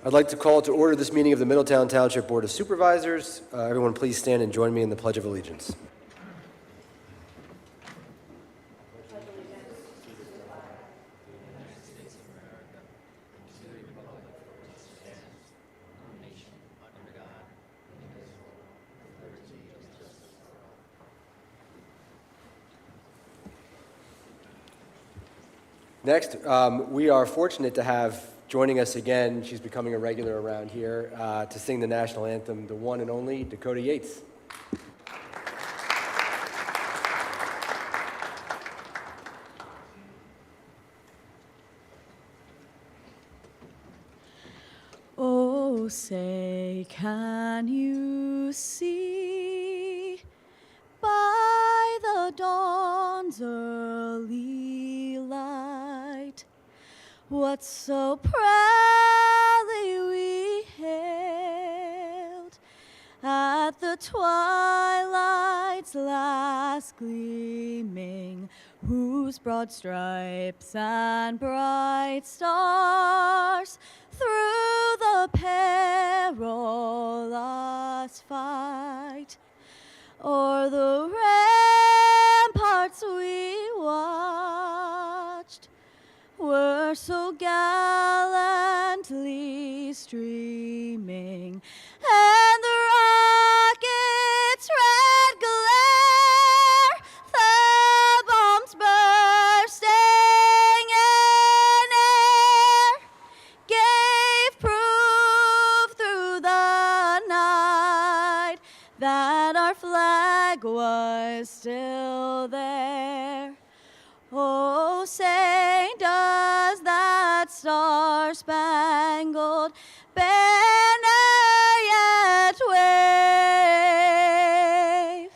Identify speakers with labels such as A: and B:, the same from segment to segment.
A: I'd like to call to order this meeting of the Middletown Township Board of Supervisors. Everyone please stand and join me in the Pledge of Allegiance. Next, we are fortunate to have joining us again, she's becoming a regular around here, to sing the national anthem, the one and only Dakota Yates.
B: Oh, say, can you see by the dawn's early light what so proudly we hailed at the twilight's last gleaming, whose broad stripes and bright stars through the perilous fight o'er the ramparts we watched were so gallantly streaming, and the rocket's red glare, the bombs bursting in air, gave proof through the night that our flag was still there. Oh, say, does that star-spangled banner yet wave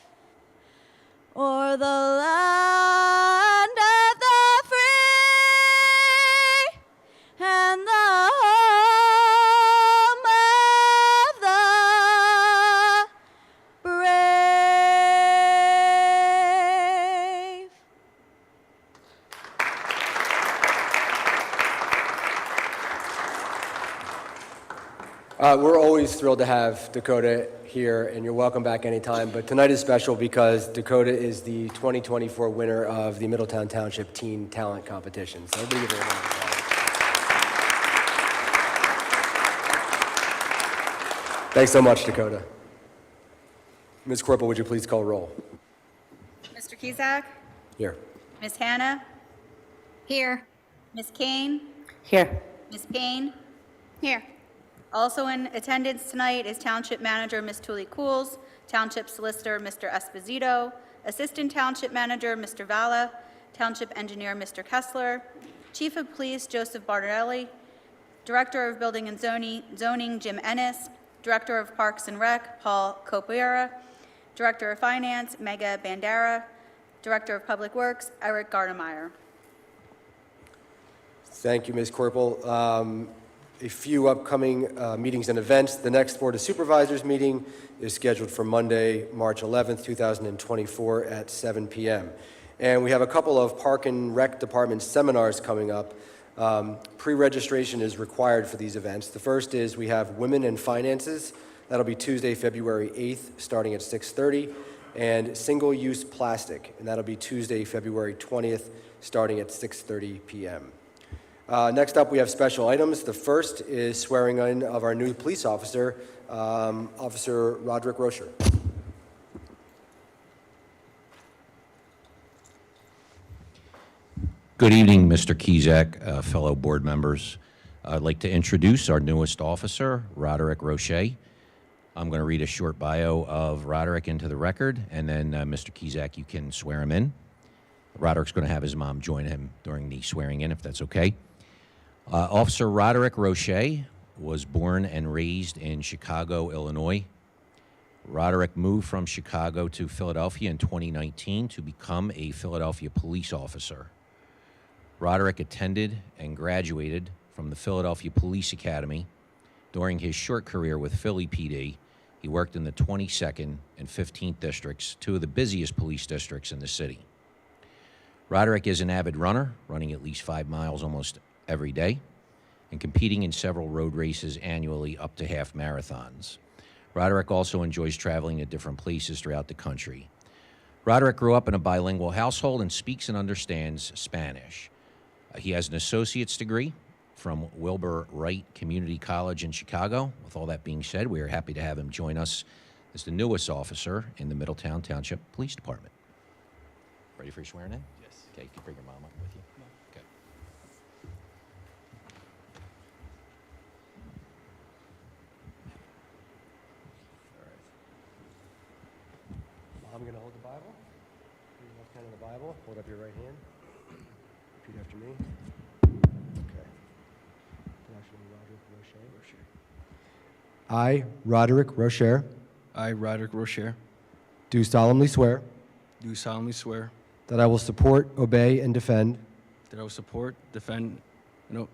B: o'er the land of the free and the home of the brave?
A: We're always thrilled to have Dakota here, and you're welcome back anytime. But tonight is special because Dakota is the 2024 winner of the Middletown Township Teen Talent Competition. So everybody give her a round of applause. Thanks so much, Dakota. Ms. Corporal, would you please call roll?
C: Mr. Kizak?
A: Here.
C: Ms. Hannah?
D: Here.
C: Ms. Kane?
D: Here.
C: Ms. Payne?
D: Here.
C: Also in attendance tonight is Township Manager Ms. Tully Cools, Township Solicitor Mr. Esposito, Assistant Township Manager Mr. Valla, Township Engineer Mr. Kessler, Chief of Police Joseph Bardarelli, Director of Building and Zoning Jim Ennis, Director of Parks and Rec Paul Copiera, Director of Finance Mega Bandera, Director of Public Works Eric Gardemeyer.
A: Thank you, Ms. Corporal. A few upcoming meetings and events. The next Board of Supervisors meeting is scheduled for Monday, March 11th, 2024 at 7 p.m. And we have a couple of Park and Rec Department seminars coming up. Pre-registration is required for these events. The first is we have Women in Finances. That'll be Tuesday, February 8th, starting at 6:30. And Single-Use Plastic, and that'll be Tuesday, February 20th, starting at 6:30 p.m. Next up, we have special items. The first is swearing in of our new police officer, Officer Roderick Rocher.
E: Good evening, Mr. Kizak, fellow board members. I'd like to introduce our newest officer, Roderick Rocher. I'm going to read a short bio of Roderick into the record, and then, Mr. Kizak, you can swear him in. Roderick's going to have his mom join him during the swearing in, if that's okay. Officer Roderick Rocher was born and raised in Chicago, Illinois. Roderick moved from Chicago to Philadelphia in 2019 to become a Philadelphia police officer. Roderick attended and graduated from the Philadelphia Police Academy. During his short career with Philly PD, he worked in the 22nd and 15th districts, two of the busiest police districts in the city. Roderick is an avid runner, running at least 5 miles almost every day. and competing in several road races annually up to half marathons. Roderick also enjoys traveling to different places throughout the country. Roderick grew up in a bilingual household and speaks and understands Spanish. He has an associate's degree from Wilbur Wright Community College in Chicago. With all that being said, we are happy to have him join us as the newest officer in the Middletown Township Police Department. Ready for your swearing in? Yes. Okay, you can bring your mom up with you. Okay.
A: I'm going to hold the Bible. Put your left hand on the Bible. Hold up your right hand. Repeat after me. Okay. I, Roderick Rocher,
F: I, Roderick Rocher,
A: do solemnly swear
F: do solemnly swear
A: that I will support, obey, and defend
F: that I will support, defend, and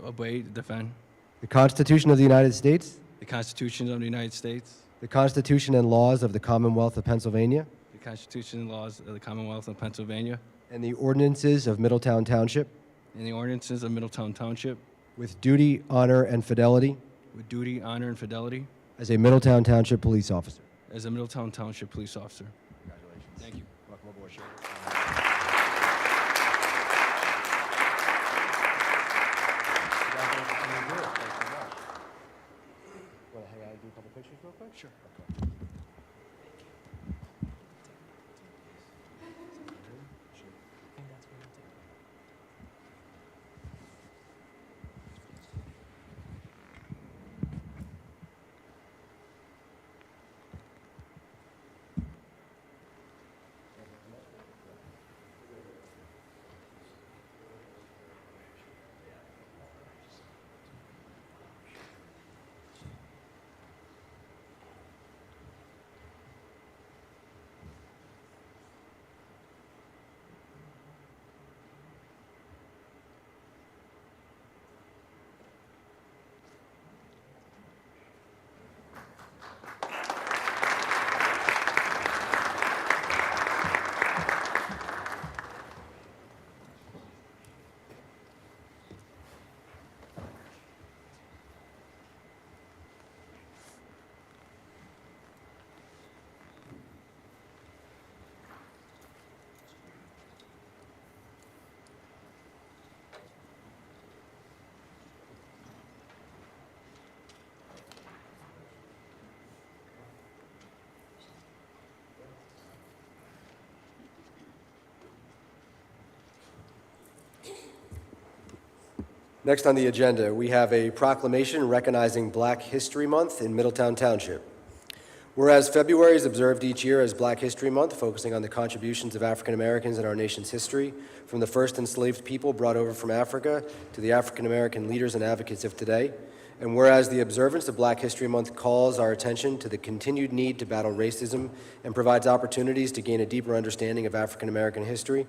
F: obey, defend
A: the Constitution of the United States,
F: the Constitution of the United States,
A: the Constitution and laws of the Commonwealth of Pennsylvania,
F: the Constitution and laws of the Commonwealth of Pennsylvania,
A: and the ordinances of Middletown Township,
F: and the ordinances of Middletown Township,
A: with duty, honor, and fidelity
F: with duty, honor, and fidelity
A: as a Middletown Township police officer.
F: as a Middletown Township police officer.
A: Congratulations.
F: Thank you.
A: Welcome aboard, Sheriff. Want to hang out and do a couple pictures real quick? Sure. Okay. Next on the agenda, we have a proclamation recognizing Black History Month in Middletown Township. Whereas February is observed each year as Black History Month, focusing on the contributions of African Americans in our nation's history, from the first enslaved people brought over from Africa to the African American leaders and advocates of today. And whereas the observance of Black History Month calls our attention to the continued need to battle racism and provides opportunities to gain a deeper understanding of African American history.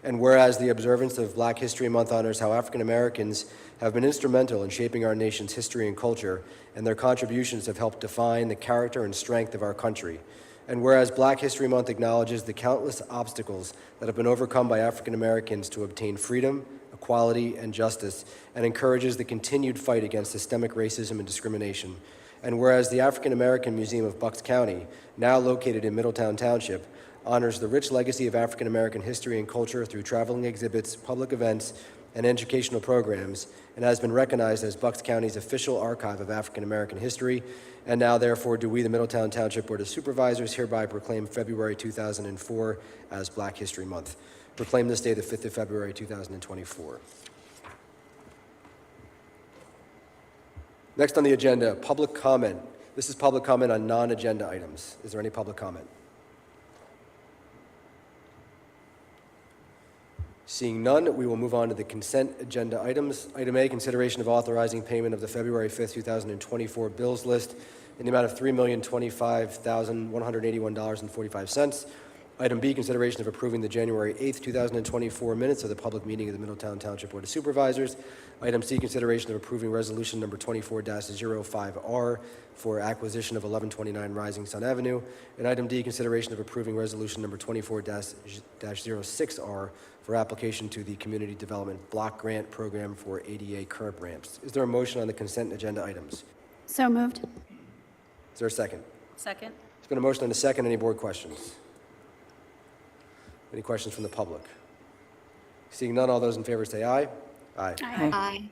A: And whereas the observance of Black History Month honors how African Americans have been instrumental in shaping our nation's history and culture, and their contributions have helped define the character and strength of our country. And whereas Black History Month acknowledges the countless obstacles that have been overcome by African Americans to obtain freedom, equality, and justice, and encourages the continued fight against systemic racism and discrimination. And whereas the African American Museum of Bucks County, now located in Middletown Township, honors the rich legacy of African American history and culture through traveling exhibits, public events, and educational programs, and has been recognized as Bucks County's official archive of African American history. And now, therefore, do we, the Middletown Township Board of Supervisors, hereby proclaim February 2004 as Black History Month. Proclaim this day the 5th of February 2024. Next on the agenda, public comment. This is public comment on non-agenda items. Is there any public comment? Seeing none, we will move on to the consent agenda items. Item A, consideration of authorizing payment of the February 5th, 2024 bills list in the amount of $3,025,181.45. Item B, consideration of approving the January 8th, 2024 minutes of the public meeting of the Middletown Township Board of Supervisors. Item C, consideration of approving resolution number 24-05R for acquisition of 1129 Rising Sun Avenue. And item D, consideration of approving resolution number 24-06R for application to the Community Development Block Grant Program for ADA curb ramps. Is there a motion on the consent agenda items?
D: So moved.
A: Is there a second?
C: Second.
A: There's been a motion and a second. Any board questions? Any questions from the public? Seeing none, all those in favor say aye. Aye.
D: Aye.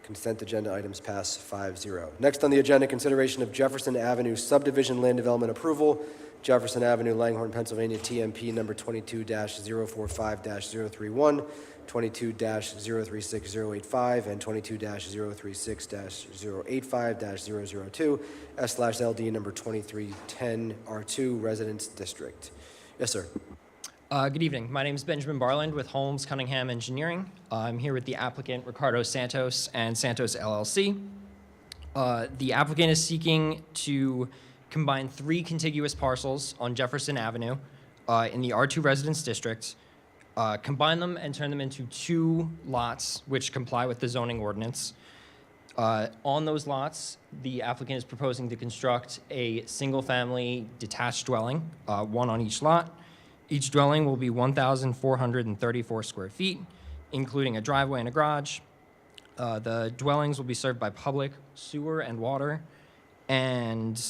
A: Consent agenda items pass 5-0. Next on the agenda, consideration of Jefferson Avenue subdivision land development approval. Jefferson Avenue, Langhorne, Pennsylvania, TMP number 22-045-031, 22-036085, and 22-036-085-002, S/LD number 2310, R2, Residence District. Yes, sir.
G: Good evening. My name is Benjamin Barland with Holmes Cunningham Engineering. I'm here with the applicant Ricardo Santos and Santos LLC. The applicant is seeking to combine 3 contiguous parcels on Jefferson Avenue in the R2 Residence District, combine them and turn them into 2 lots which comply with the zoning ordinance. On those lots, the applicant is proposing to construct a single-family detached dwelling, 1 on each lot. Each dwelling will be 1,434 square feet, including a driveway and a garage. The dwellings will be served by public sewer and water, and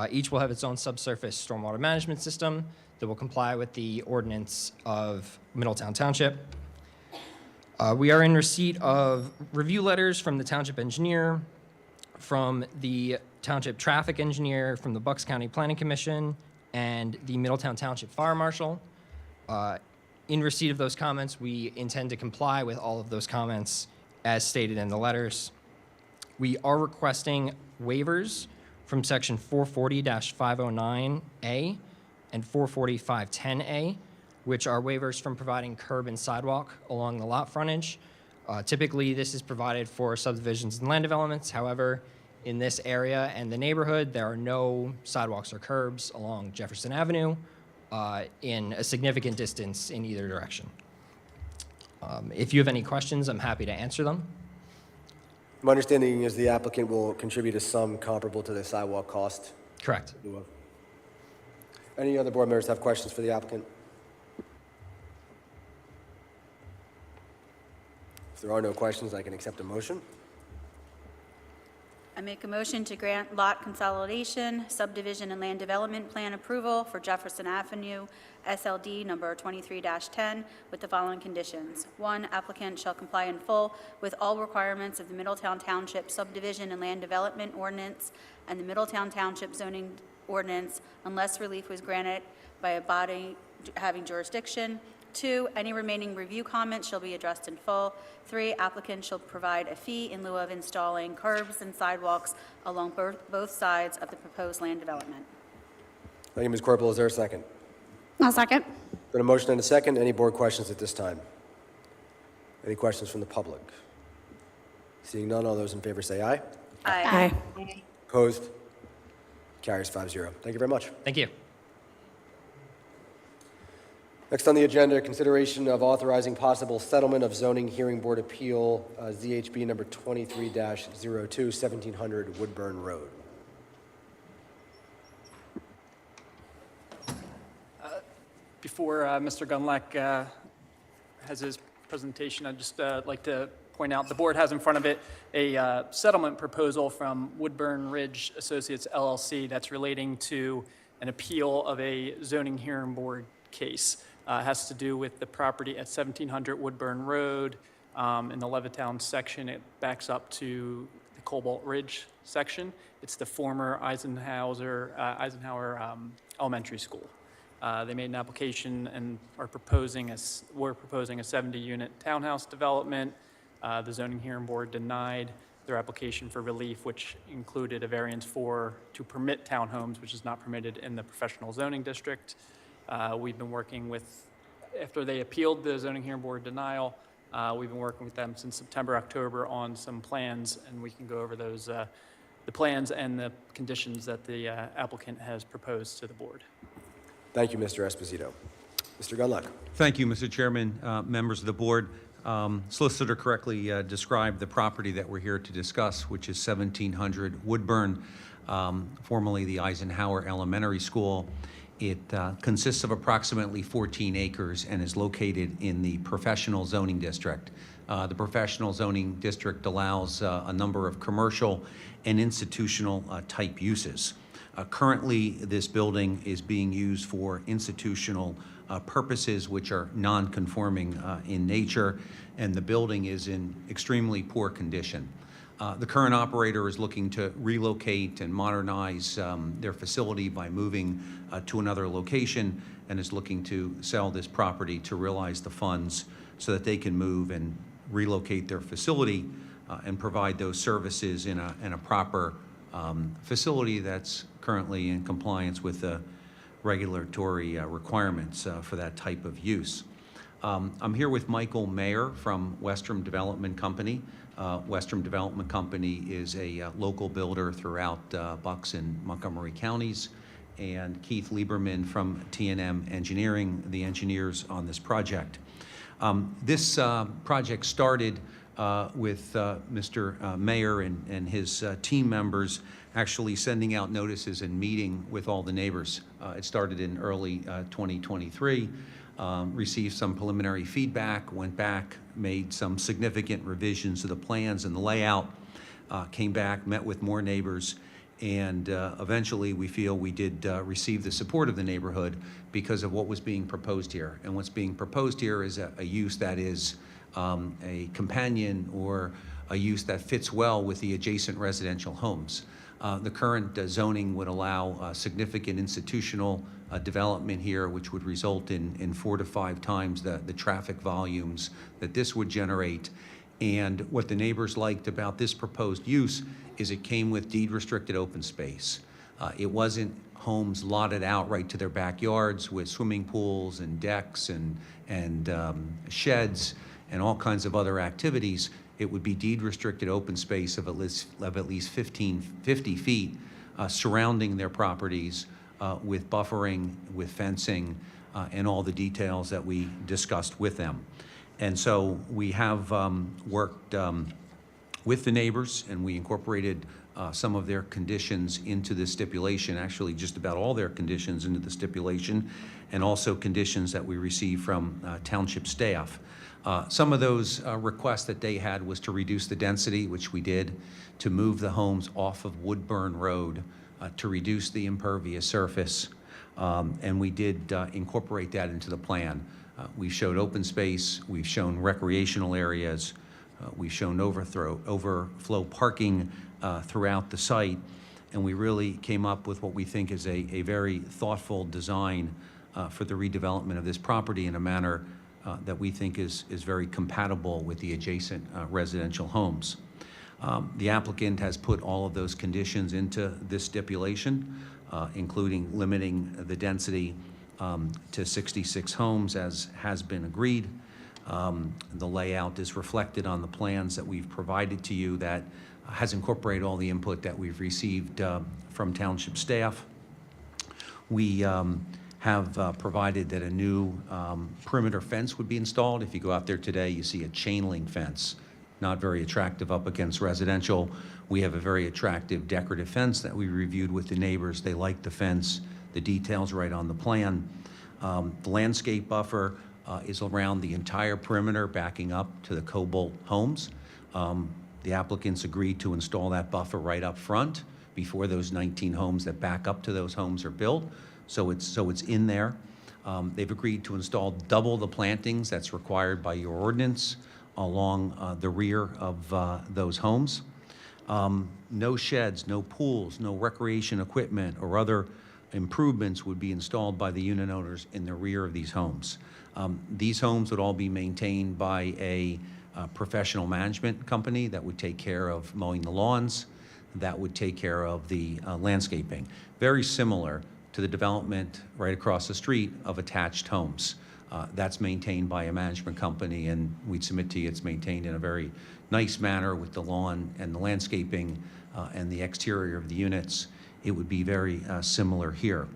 G: each will have its own subsurface stormwater management system that will comply with the ordinance of Middletown Township. We are in receipt of review letters from the township engineer, from the township traffic engineer, from the Bucks County Planning Commission, and the Middletown Township Fire Marshal. In receipt of those comments, we intend to comply with all of those comments as stated in the letters. We are requesting waivers from section 440-509A and 440-510A, which are waivers from providing curb and sidewalk along the lot frontage. Typically, this is provided for subdivisions and land developments. However, in this area and the neighborhood, there are no sidewalks or curbs along Jefferson Avenue in a significant distance in either direction. If you have any questions, I'm happy to answer them.
A: My understanding is the applicant will contribute a sum comparable to the sidewalk cost.
G: Correct.
A: Any other board members have questions for the applicant? If there are no questions, I can accept a motion.
C: I make a motion to grant lot consolidation, subdivision, and land development plan approval for Jefferson Avenue, SLD number 23-10, with the following conditions. 1, applicant shall comply in full with all requirements of the Middletown Township subdivision and land development ordinance and the Middletown Township zoning ordinance unless relief was granted by a body having jurisdiction. 2, any remaining review comments shall be addressed in full. 3, applicant shall provide a fee in lieu of installing curbs and sidewalks along both sides of the proposed land development.
A: Thank you, Ms. Corporal. Is there a second?
D: I'll second.
A: Been a motion and a second. Any board questions at this time? Any questions from the public? Seeing none, all those in favor say aye.
C: Aye.
A: Opposed? Carries 5-0. Thank you very much.
G: Thank you.
A: Next on the agenda, consideration of authorizing possible settlement of zoning hearing board appeal, ZHB number 23-02, 1700 Woodburn Road.
H: Before Mr. Gunlack has his presentation, I'd just like to point out the board has in front of it a settlement proposal from Woodburn Ridge Associates LLC that's relating to an appeal of a zoning hearing board case. Has to do with the property at 1700 Woodburn Road in the Levittown section. It backs up to the Cobalt Ridge section. It's the former Eisenhower Elementary School. They made an application and we're proposing a 70-unit townhouse development. The zoning hearing board denied their application for relief, which included a variance to permit townhomes, which is not permitted in the professional zoning district. We've been working with, after they appealed the zoning hearing board denial, we've been working with them since September, October on some plans, and we can go over those, the plans and the conditions that the applicant has proposed to the board.
A: Thank you, Mr. Esposito. Mr. Gunluck.
I: Thank you, Mr. Chairman, members of the board. Solicitor correctly described the property that we're here to discuss, which is 1700 Woodburn, formerly the Eisenhower Elementary School. It consists of approximately 14 acres and is located in the professional zoning district. The professional zoning district allows a number of commercial and institutional type uses. Currently, this building is being used for institutional purposes which are non-conforming in nature, and the building is in extremely poor condition. The current operator is looking to relocate and modernize their facility by moving to another location, and is looking to sell this property to realize the funds so that they can move and relocate their facility and provide those services in a proper facility that's currently in compliance with the regulatory requirements for that type of use. I'm here with Michael Mayer from Western Development Company. Western Development Company is a local builder throughout Bucks and Montgomery counties, and Keith Lieberman from T&M Engineering, the engineers on this project. This project started with Mr. Mayer and his team members actually sending out notices and meeting with all the neighbors. It started in early 2023, received some preliminary feedback, went back, made some significant revisions to the plans and the layout, came back, met with more neighbors, and eventually we feel we did receive the support of the neighborhood because of what was being proposed here. And what's being proposed here is a use that is a companion or a use that fits well with the adjacent residential homes. The current zoning would allow significant institutional development here, which would result in 4 to 5 times the traffic volumes that this would generate. And what the neighbors liked about this proposed use is it came with deed-restricted open space. It wasn't homes lotted out right to their backyards with swimming pools and decks and sheds and all kinds of other activities. It would be deed-restricted open space of at least 50 feet surrounding their properties with buffering, with fencing, and all the details that we discussed with them. And so we have worked with the neighbors, and we incorporated some of their conditions into the stipulation, actually just about all their conditions into the stipulation, and also conditions that we received from township staff. Some of those requests that they had was to reduce the density, which we did, to move the homes off of Woodburn Road, to reduce the impervious surface, and we did incorporate that into the plan. We showed open space, we've shown recreational areas, we've shown overflow parking throughout the site, and we really came up with what we think is a very thoughtful design for the redevelopment of this property in a manner that we think is very compatible with the adjacent residential homes. The applicant has put all of those conditions into this stipulation, including limiting the density to 66 homes as has been agreed. The layout is reflected on the plans that we've provided to you that has incorporated all the input that we've received from township staff. We have provided that a new perimeter fence would be installed. If you go out there today, you see a chain link fence, not very attractive up against residential. We have a very attractive decorative fence that we reviewed with the neighbors. They liked the fence, the details right on the plan. The landscape buffer is around the entire perimeter backing up to the Cobalt homes. The applicants agreed to install that buffer right up front before those 19 homes that back up to those homes are built. So it's in there. They've agreed to install double the plantings that's required by your ordinance along the rear of those homes. No sheds, no pools, no recreation equipment or other improvements would be installed by the unit owners in the rear of these homes. These homes would all be maintained by a professional management company that would take care of mowing the lawns, that would take care of the landscaping. Very similar to the development right across the street of attached homes. That's maintained by a management company, and we'd submit to you it's maintained in a very nice manner with the lawn and the landscaping and the exterior of the units. It would be very similar here.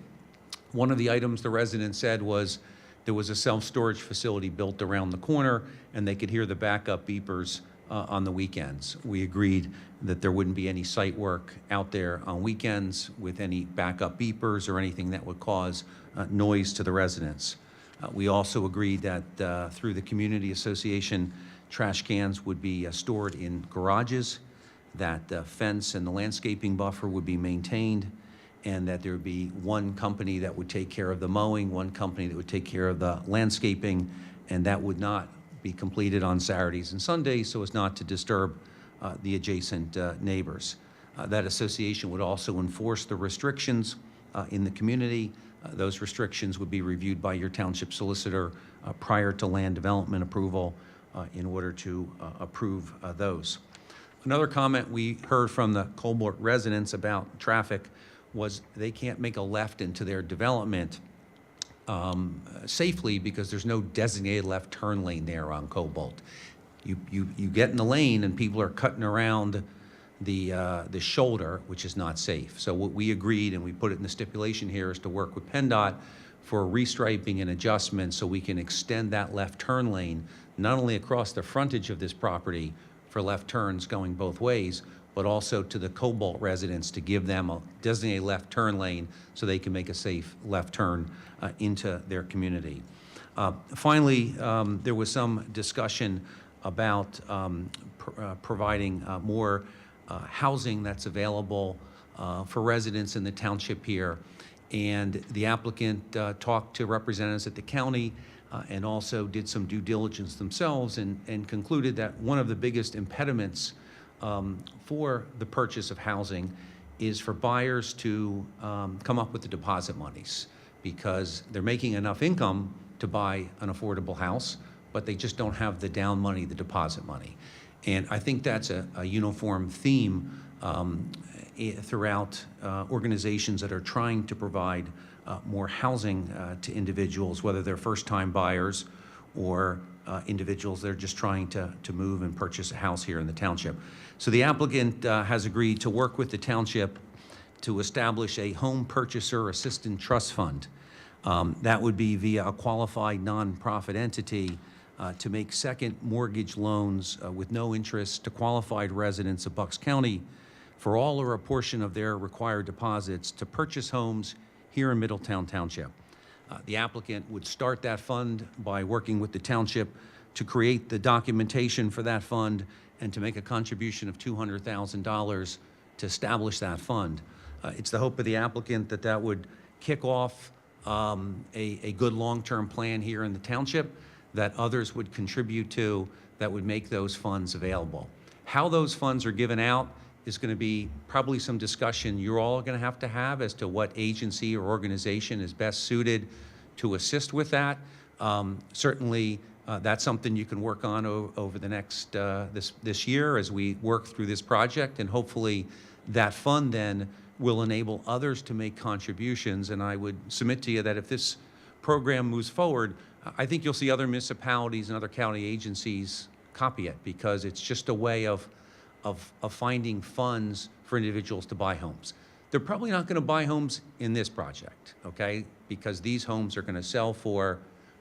I: One of the items the resident said was there was a self-storage facility built around the corner, and they could hear the backup beepers on the weekends. We agreed that there wouldn't be any site work out there on weekends with any backup beepers or anything that would cause noise to the residents. We also agreed that through the community association, trash cans would be stored in garages, that the fence and the landscaping buffer would be maintained, and that there would be one company that would take care of the mowing, one company that would take care of the landscaping, and that would not be completed on Saturdays and Sundays so as not to disturb the adjacent neighbors. That association would also enforce the restrictions in the community. Those restrictions would be reviewed by your township solicitor prior to land development approval in order to approve those. Another comment we heard from the Colbert residents about traffic was they can't make a left into their development safely because there's no designated left turn lane there on Cobalt. You get in the lane and people are cutting around the shoulder, which is not safe. So what we agreed, and we put it in the stipulation here, is to work with PennDOT for restriping and adjustment so we can extend that left turn lane, not only across the frontage of this property for left turns going both ways, but also to the Cobalt residents to give them a designated left turn lane so they can make a safe left turn into their community. Finally, there was some discussion about providing more housing that's available for residents in the township here. And the applicant talked to representatives at the county and also did some due diligence themselves and concluded that one of the biggest impediments for the purchase of housing is for buyers to come up with the deposit monies, because they're making enough income to buy an affordable house, but they just don't have the down money, the deposit money. And I think that's a uniform theme throughout organizations that are trying to provide more housing to individuals, whether they're first-time buyers or individuals that are just trying to move and purchase a house here in the township. So the applicant has agreed to work with the township to establish a home purchaser assistance trust fund. That would be via a qualified nonprofit entity to make second mortgage loans with no interest to qualified residents of Bucks County for all or a portion of their required deposits to purchase homes here in Middletown Township. The applicant would start that fund by working with the township to create the documentation for that fund and to make a contribution of $200,000 to establish that fund. It's the hope of the applicant that that would kick off a good long-term plan here in the township that others would contribute to that would make those funds available. How those funds are given out is going to be probably some discussion you're all going to have as to what agency or organization is best suited to assist with that. Certainly, that's something you can work on over the next this year as we work through this project, and hopefully that fund then will enable others to make contributions. And I would submit to you that if this program moves forward, I think you'll see other municipalities and other county agencies copy it, because it's just a way of finding funds for individuals to buy homes. They're probably not going to buy homes in this project, okay, because these homes are going to sell for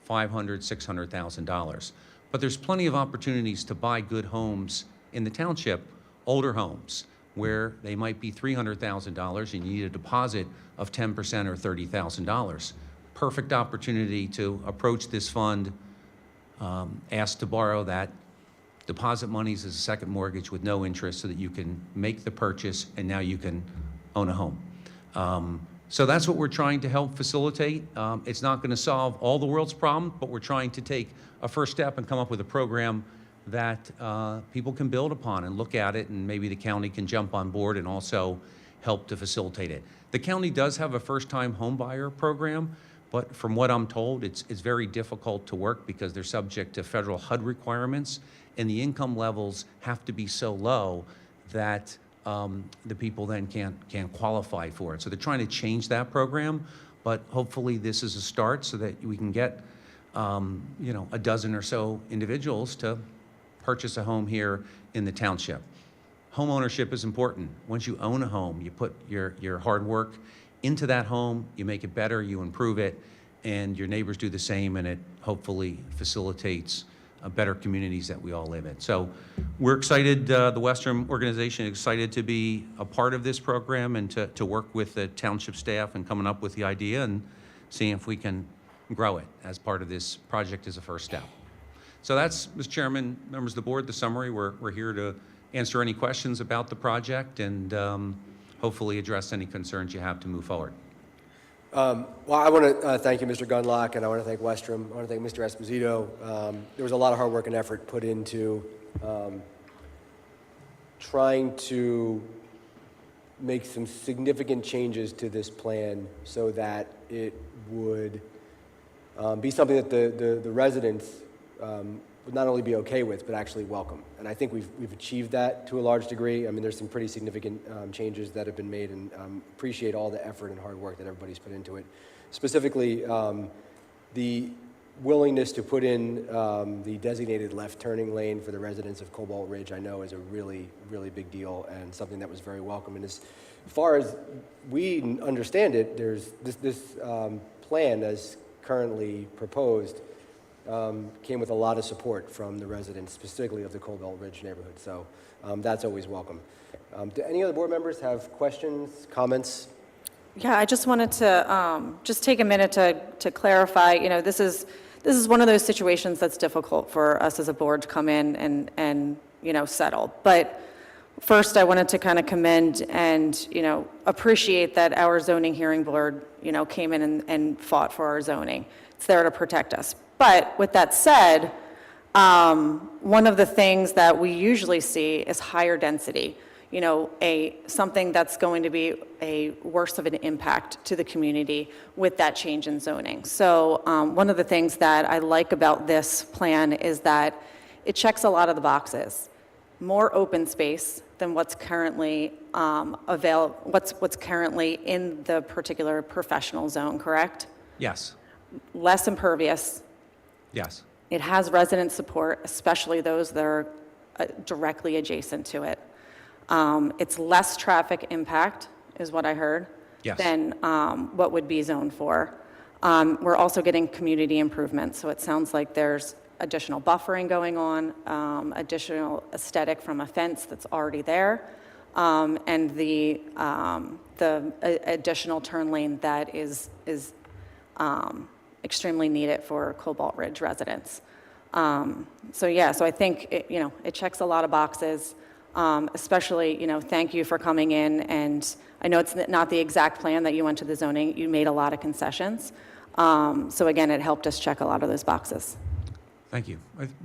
I: $500,000, $600,000. But there's plenty of opportunities to buy good homes in the township, older homes, where they might be $300,000 and you need a deposit of 10% or $30,000. Perfect opportunity to approach this fund, ask to borrow that deposit monies as a second mortgage with no interest so that you can make the purchase and now you can own a home. So that's what we're trying to help facilitate. It's not going to solve all the world's problems, but we're trying to take a first step and come up with a program that people can build upon and look at it, and maybe the county can jump on board and also help to facilitate it. The county does have a first-time home buyer program, but from what I'm told, it's very difficult to work because they're subject to federal HUD requirements, and the income levels have to be so low that the people then can't qualify for it. So they're trying to change that program, but hopefully this is a start so that we can get a dozen or so individuals to purchase a home here in the township. Home ownership is important. Once you own a home, you put your hard work into that home, you make it better, you improve it, and your neighbors do the same, and it hopefully facilitates better communities that we all live in. So we're excited, the Western organization is excited to be a part of this program and to work with the township staff and coming up with the idea and seeing if we can grow it as part of this project as a first step. So that's, Mr. Chairman, members of the board, the summary. We're here to answer any questions about the project and hopefully address any concerns you have to move forward.
A: Well, I want to thank you, Mr. Gunlock, and I want to thank Westrom. I want to thank Mr. Esposito. There was a lot of hard work and effort put into trying to make some significant changes to this plan so that it would be something that the residents would not only be okay with, but actually welcome. And I think we've achieved that to a large degree. I mean, there's some pretty significant changes that have been made, and appreciate all the effort and hard work that everybody's put into it. Specifically, the willingness to put in the designated left turning lane for the residents of Cobalt Ridge, I know is a really, really big deal and something that was very welcome. And as far as we understand it, there's this plan as currently proposed came with a lot of support from the residents, specifically of the Cobalt Ridge neighborhood. So that's always welcome. Do any other board members have questions, comments?
J: Yeah, I just wanted to just take a minute to clarify. You know, this is one of those situations that's difficult for us as a board to come in and you know, settle. But first, I wanted to kind of commend and, you know, appreciate that our zoning hearing board, you know, came in and fought for our zoning. It's there to protect us. But with that said, one of the things that we usually see is higher density. You know, something that's going to be a worse of an impact to the community with that change in zoning. So one of the things that I like about this plan is that it checks a lot of the boxes. More open space than what's currently what's currently in the particular professional zone, correct?
I: Yes.
J: Less impervious.
I: Yes.
J: It has resident support, especially those that are directly adjacent to it. It's less traffic impact, is what I heard,
I: Yes.
J: than what would be zoned for. We're also getting community improvements, so it sounds like there's additional buffering going on, additional aesthetic from a fence that's already there, and the additional turn lane that is extremely needed for Cobalt Ridge residents. So I think it checks a lot of boxes. Especially, thank you for coming in, and I know it's not the exact plan that you went to the zoning. You made a lot of concessions. So again, it helped us check a lot of those boxes.
I: Thank you.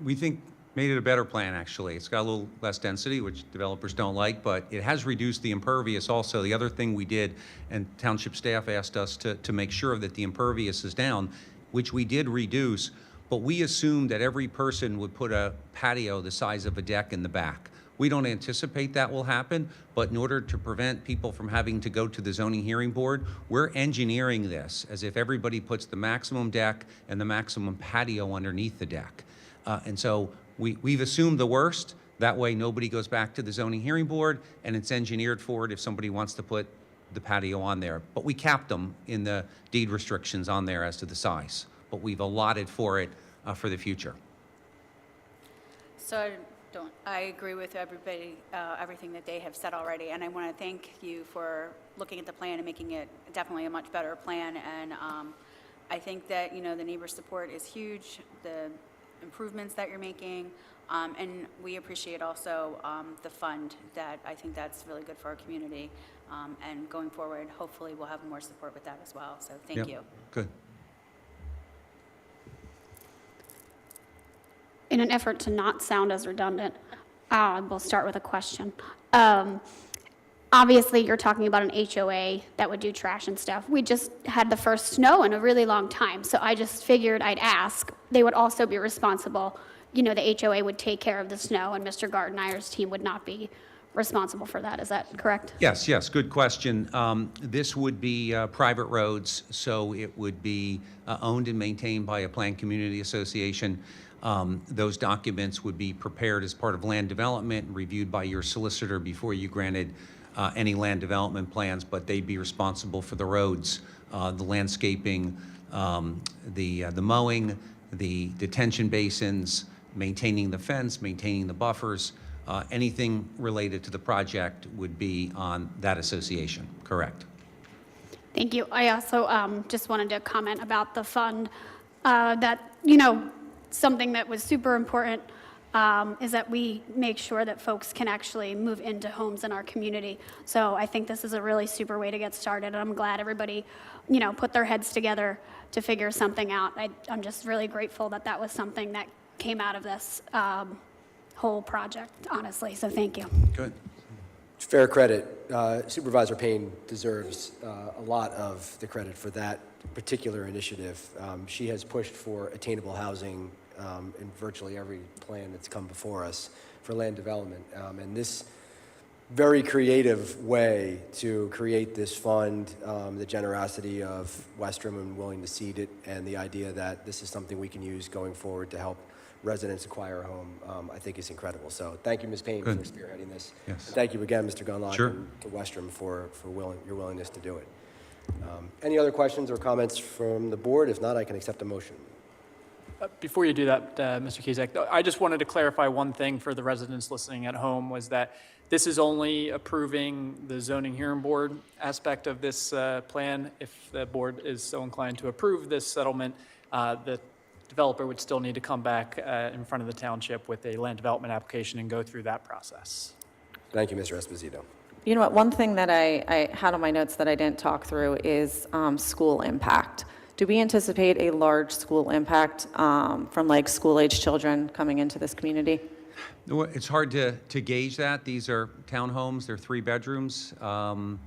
I: We think made it a better plan, actually. It's got a little less density, which developers don't like, but it has reduced the impervious also. The other thing we did, and township staff asked us to make sure that the impervious is down, which we did reduce, but we assumed that every person would put a patio the size of a deck in the back. We don't anticipate that will happen, but in order to prevent people from having to go to the zoning hearing board, we're engineering this as if everybody puts the maximum deck and the maximum patio underneath the deck. And so we've assumed the worst. That way nobody goes back to the zoning hearing board, and it's engineered for it if somebody wants to put the patio on there. But we capped them in the deed restrictions on there as to the size, but we've allotted for it for the future.
C: So I agree with everybody, everything that they have said already, and I want to thank you for looking at the plan and making it definitely a much better plan. And I think that the neighbor support is huge, the improvements that you're making, and we appreciate also the fund. That I think that's really good for our community, and going forward, hopefully we'll have more support with that as well. So thank you.
I: Good.
D: In an effort to not sound as redundant, we'll start with a question. Obviously, you're talking about an HOA that would do trash and stuff. We just had the first snow in a really long time, so I just figured I'd ask. They would also be responsible. The HOA would take care of the snow, and Mr. Gardenhire's team would not be responsible for that. Is that correct?
I: Yes, good question. This would be private roads, so it would be owned and maintained by a planned community association. Those documents would be prepared as part of land development and reviewed by your solicitor before you granted any land development plans, but they'd be responsible for the roads, the landscaping, the mowing, the detention basins, maintaining the fence, maintaining the buffers. Anything related to the project would be on that association, correct?
D: Thank you. I also just wanted to comment about the fund. That, something that was super important is that we make sure that folks can actually move into homes in our community. So I think this is a really super way to get started, and I'm glad everybody, put their heads together to figure something out. I'm just really grateful that that was something that came out of this whole project, honestly, so thank you.
I: Good.
A: Fair credit. Supervisor Payne deserves a lot of the credit for that particular initiative. She has pushed for attainable housing in virtually every plan that's come before us for land development. And this very creative way to create this fund, the generosity of Westrum and willing to seed it, and the idea that this is something we can use going forward to help residents acquire a home, I think is incredible. So thank you, Ms. Payne, for spearheading this.
I: Yes.
A: And thank you again, Mr. Gunlock,
I: Sure.
A: and to Westrum for your willingness to do it. Any other questions or comments from the board? If not, I can accept a motion.
H: Before you do that, Mr. Kizak, I just wanted to clarify one thing for the residents listening at home, was that this is only approving the zoning hearing board aspect of this plan. If the board is so inclined to approve this settlement, the developer would still need to come back in front of the township with a land development application and go through that process.
A: Thank you, Mr. Esposito.
J: You know what, one thing that I had on my notes that I didn't talk through is school impact. Do we anticipate a large school impact from like school-age children coming into this community?
I: Well, it's hard to gauge that. These are townhomes, they're 3 bedrooms. Some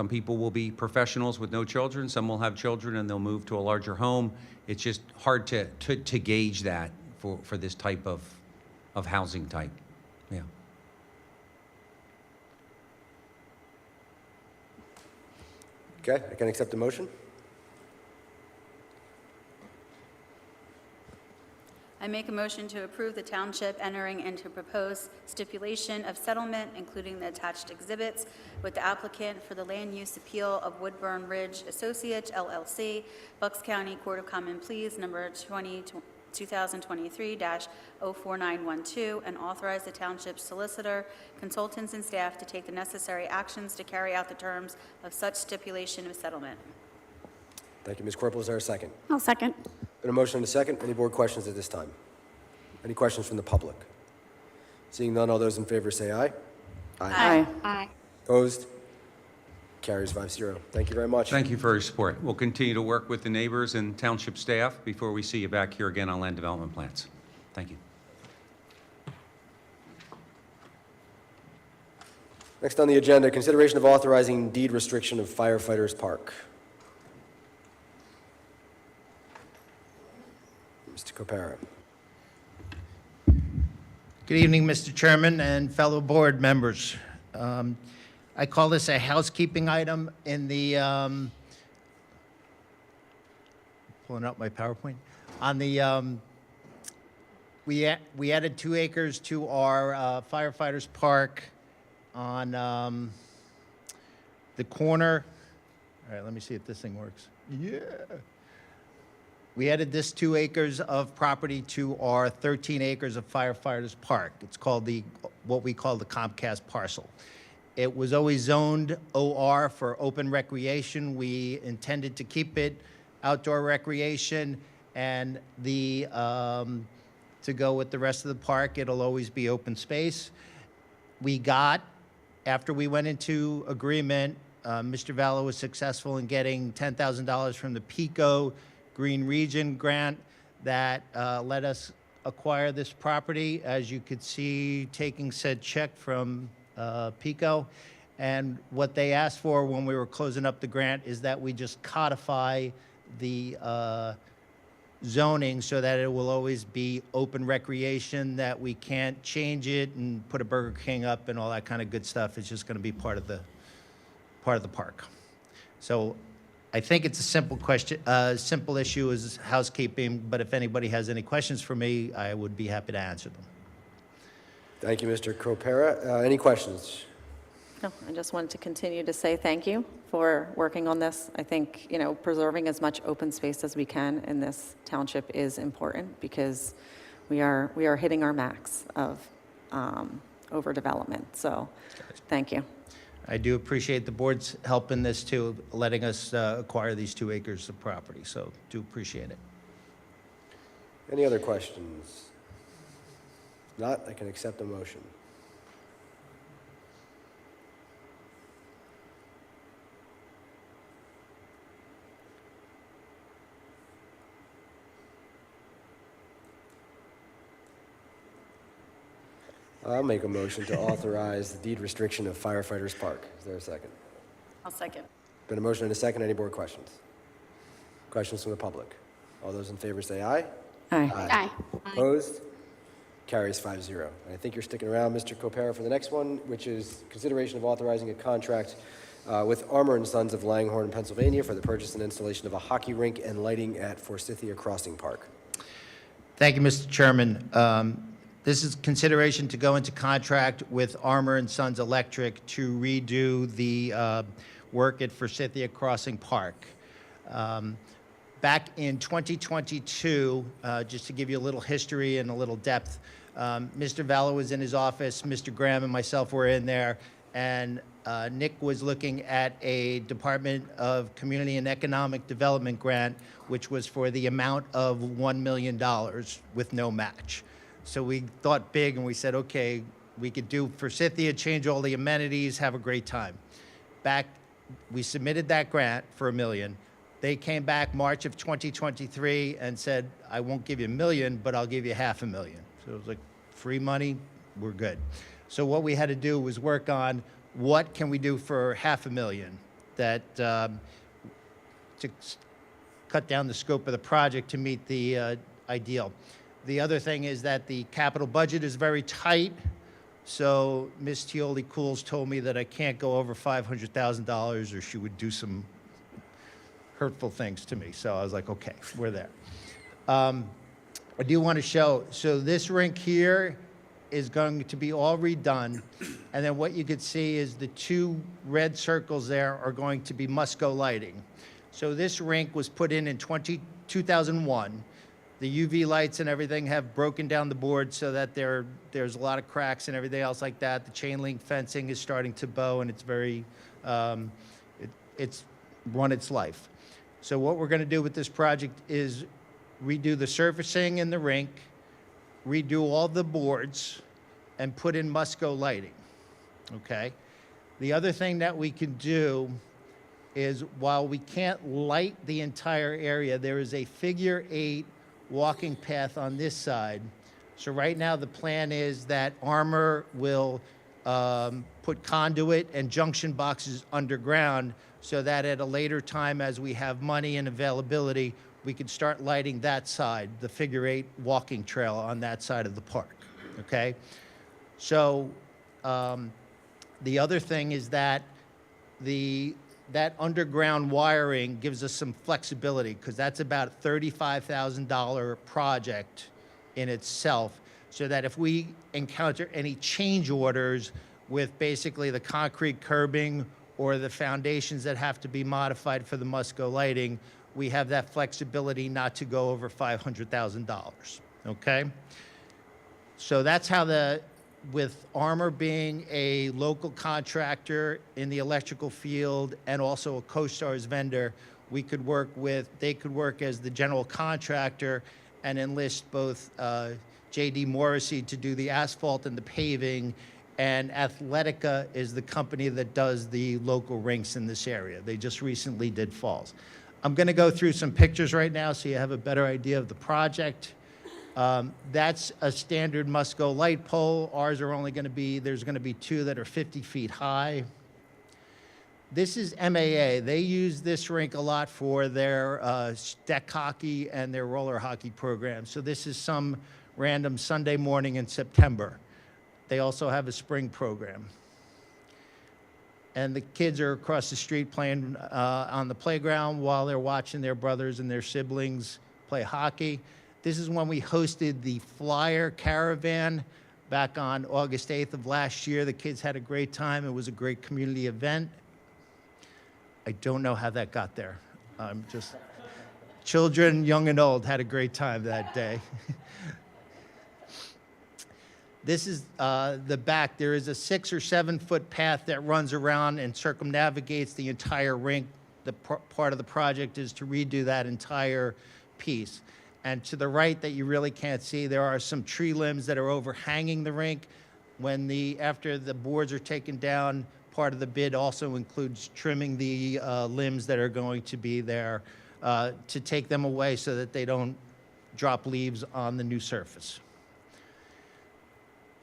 I: people will be professionals with no children, some will have children and they'll move to a larger home. It's just hard to gauge that for this type of housing type. Yeah.
A: Okay, I can accept a motion.
C: I make a motion to approve the township entering into proposed stipulation of settlement, including the attached exhibits, with the applicant for the land use appeal of Woodburn Ridge Associates, LLC, Bucks County Court of Common Pleas, number 2023-04912, and authorize the township solicitor, consultants, and staff to take the necessary actions to carry out the terms of such stipulation of settlement.
A: Thank you, Ms. Corporal. Is there a second?
D: I'll second.
A: Been a motion and a second. Any board questions at this time? Any questions from the public? Seeing none, all those in favor say aye.
J: Aye.
D: Aye.
A: Opposed? Carries 5-0. Thank you very much.
I: Thank you for your support. We'll continue to work with the neighbors and township staff before we see you back here again on land development plans. Thank you.
A: Next on the agenda, consideration of authorizing deed restriction of Firefighters Park. Mr. Copera.
K: Good evening, Mr. Chairman and fellow board members. I call this a housekeeping item in the, pulling up my PowerPoint. On the, we added 2 acres to our firefighters park on the corner. All right, let me see if this thing works. Yeah. We added this 2 acres of property to our 13 acres of firefighters park. It's called what we call the Comcast parcel. It was always zoned OR for open recreation. We intended to keep it outdoor recreation, and to go with the rest of the park, it'll always be open space. After we went into agreement, Mr. Vallow was successful in getting $10,000 from the PICO Green Region grant that let us acquire this property, as you could see, taking said check from PICO. And what they asked for when we were closing up the grant is that we just codify the zoning so that it will always be open recreation, that we can't change it and put a Burger King up and all that kind of good stuff. It's just going to be part of the park. So I think it's a simple question, simple issue is housekeeping, but if anybody has any questions for me, I would be happy to answer them.
A: Thank you, Mr. Copera. Any questions
J: No, I just wanted to continue to say thank you for working on this. I think, preserving as much open space as we can in this township is important because we are hitting our max of overdevelopment. So, thank you.
K: I do appreciate the board's help in this too, letting us acquire these 2 acres of property, so do appreciate it.
A: Any other questions? If not, I can accept a motion. I'll make a motion to authorize the deed restriction of Firefighters Park. Is there a second?
C: I'll second.
A: Been a motion and a second. Any board questions? Questions from the public? All those in favor say aye.
J: Aye.
D: Aye.
A: Opposed? Carries 5-0. And I think you're sticking around, Mr. Copera, for the next one, which is consideration of authorizing a contract with Armour and Sons of Langhorne, Pennsylvania for the purchase and installation of a hockey rink and lighting at Forsythia Crossing Park.
K: Thank you, Mr. Chairman. This is consideration to go into contract with Armour and Sons Electric to redo the work at Forsythia Crossing Park. Back in 2022, just to give you a little history and a little depth, Mr. Valla was in his office, Mr. Graham and myself were in there, and Nick was looking at a Department of Community and Economic Development grant, which was for the amount of $1 million with no match. So we thought big and we said, okay, we could do Forsythia, change all the amenities, have a great time. We submitted that grant for $1 million. They came back March of 2023 and said, I won't give you $1 million, but I'll give you $500,000. So it was like, free money, we're good. So what we had to do was work on what can we do for $500,000 that to cut down the scope of the project to meet the ideal. The other thing is that the capital budget is very tight. So Ms. Tioli-Cools told me that I can't go over $500,000 or she would do some hurtful things to me. So I was like, okay, we're there. I do want to show, so this rink here is going to be all redone. And then what you could see is the 2 red circles there are going to be Musco lighting. So this rink was put in 2001. The UV lights and everything have broken down the board so that there's a lot of cracks and everything else like that. The chain link fencing is starting to bow and it's very, it's run its life. So what we're going to do with this project is redo the surfacing in the rink, redo all the boards, and put in Musco lighting, okay? The other thing that we can do is while we can't light the entire area, there is a figure 8 walking path on this side. So right now the plan is that Armour will put conduit and junction boxes underground so that at a later time as we have money and availability, we could start lighting that side, the figure 8 walking trail on that side of the park, okay? So the other thing is that that underground wiring gives us some flexibility because that's about a $35,000 project in itself, so that if we encounter any change orders with basically the concrete curbing or the foundations that have to be modified for the Musco lighting, we have that flexibility not to go over $500,000, okay? So that's how with Armour being a local contractor in the electrical field and also a CoStar's vendor, they could work as the general contractor and enlist both J.D. Morrissey to do the asphalt and the paving, and Athletica is the company that does the local rinks in this area. They just recently did Falls. I'm going to go through some pictures right now so you have a better idea of the project. That's a standard Musco light pole. Ours are only going to be, there's going to be 2 that are 50 feet high. This is MAA. They use this rink a lot for their deck hockey and their roller hockey program. So this is some random Sunday morning in September. They also have a spring program. And the kids are across the street playing on the playground while they're watching their brothers and their siblings play hockey. This is when we hosted the Flyer Caravan back on August 8th of last year. The kids had a great time. It was a great community event. I don't know how that got there. Children, young and old, had a great time that day. This is the back. There is a 6 or 7 foot path that runs around and circumnavigates the entire rink. The part of the project is to redo that entire piece. And to the right that you really can't see, there are some tree limbs that are overhanging the rink. After the boards are taken down, part of the bid also includes trimming the limbs that are going to be there to take them away so that they don't drop leaves on the new surface.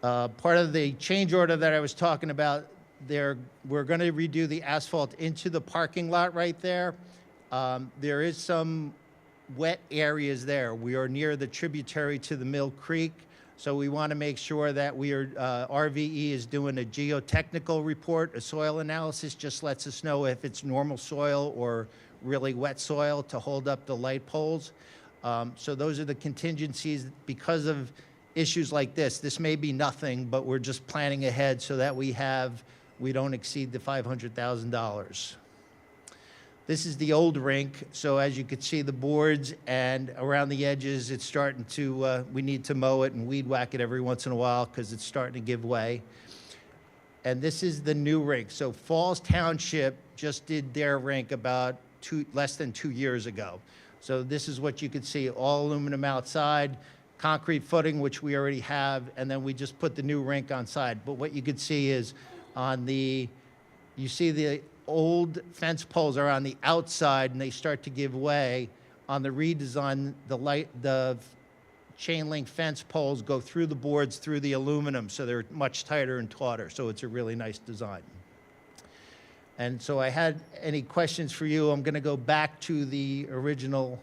K: Part of the change order that I was talking about, we're going to redo the asphalt into the parking lot right there. There is some wet areas there. We are near the tributary to the Mill Creek, so we want to make sure that RVE is doing a geotechnical report. A soil analysis just lets us know if it's normal soil or really wet soil to hold up the light poles. So those are the contingencies because of issues like this. This may be nothing, but we're just planning ahead so that we don't exceed the $500,000. This is the old rink, so as you can see, the boards and around the edges, it's starting to, we need to mow it and weed whack it every once in a while because it's starting to give way. And this is the new rink. So Falls Township just did their rink about less than 2 years ago. So this is what you can see, all aluminum outside, concrete footing, which we already have, and then we just put the new rink on side. But what you could see is you see the old fence poles are on the outside and they start to give way. On the redesign, the chain link fence poles go through the boards, through the aluminum, so they're much tighter and tauter. So it's a really nice design. And so I had any questions for you. I'm going to go back to the original.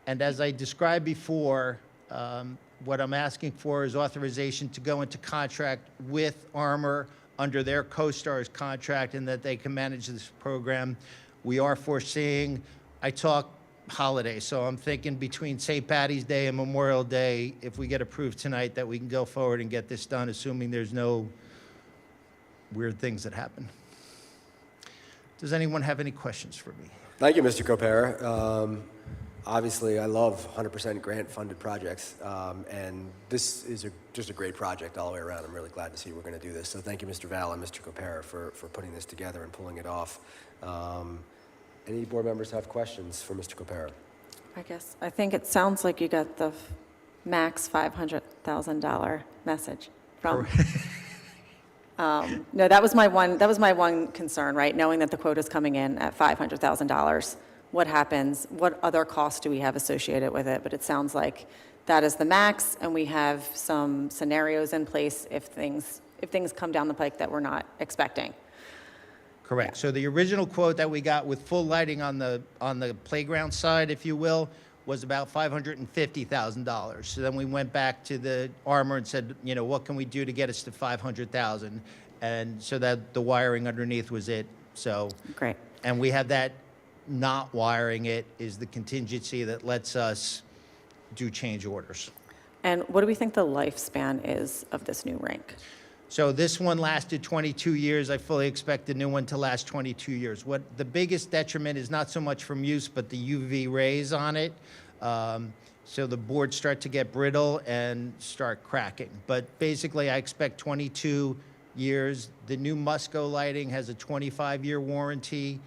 K: And as I described before, what I'm asking for is authorization to go into contract with Armor under their CoStar's contract and that they can manage this program. We are foreseeing, I talk holidays, so I'm thinking between St. Patty's Day and Memorial Day, if we get approved tonight, that we can go forward and get this done, assuming there's no weird things that happen. Does anyone have any questions for me?
A: Thank you, Mr. Copera. Obviously, I love 100% grant-funded projects, and this is just a great project all the way around. I'm really glad to see we're going to do this. So thank you, Mr. Val and Mr. Copera, for putting this together and pulling it off. Any board members have questions for Mr. Copera?
J: I think it sounds like you got the max $500,000 message from. No, that was my one concern, right? Knowing that the quote is coming in at $500,000. What happens? What other costs do we have associated with it? But it sounds like that is the max, and we have some scenarios in place if things come down the pike that we're not expecting.
K: Correct. So the original quote that we got with full lighting on the playground side, if you will, was about $550,000. So then we went back to the Armor and said, what can we do to get us to $500,000? And so that the wiring underneath was it. So
J: great.
K: And we have that. Not wiring it is the contingency that lets us do change orders.
J: And what do we think the lifespan is of this new rink?
K: So this one lasted 22 years. I fully expect the new one to last 22 years. What the biggest detriment is not so much from use, but the UV rays on it. So the boards start to get brittle and start cracking. But basically, I expect 22 years. The new Musco lighting has a 25-year warranty.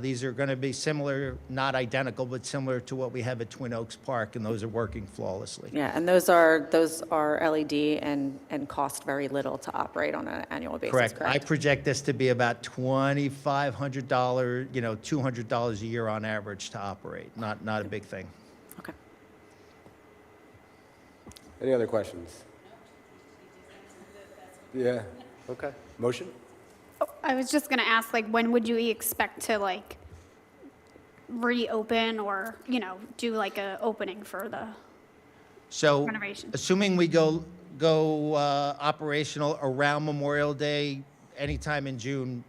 K: These are going to be similar, not identical, but similar to what we have at Twin Oaks Park, and those are working flawlessly.
J: Yeah, and those are LED and cost very little to operate on an annual basis.
K: Correct. I project this to be about $2,500, $200 a year on average to operate. Not a big thing.
J: Okay.
A: Any other questions? Yeah. Okay. Motion?
D: I was just going to ask, when would you expect to, reopen or, do, a opening for the renovation?
K: Assuming we go operational around Memorial Day, anytime in June,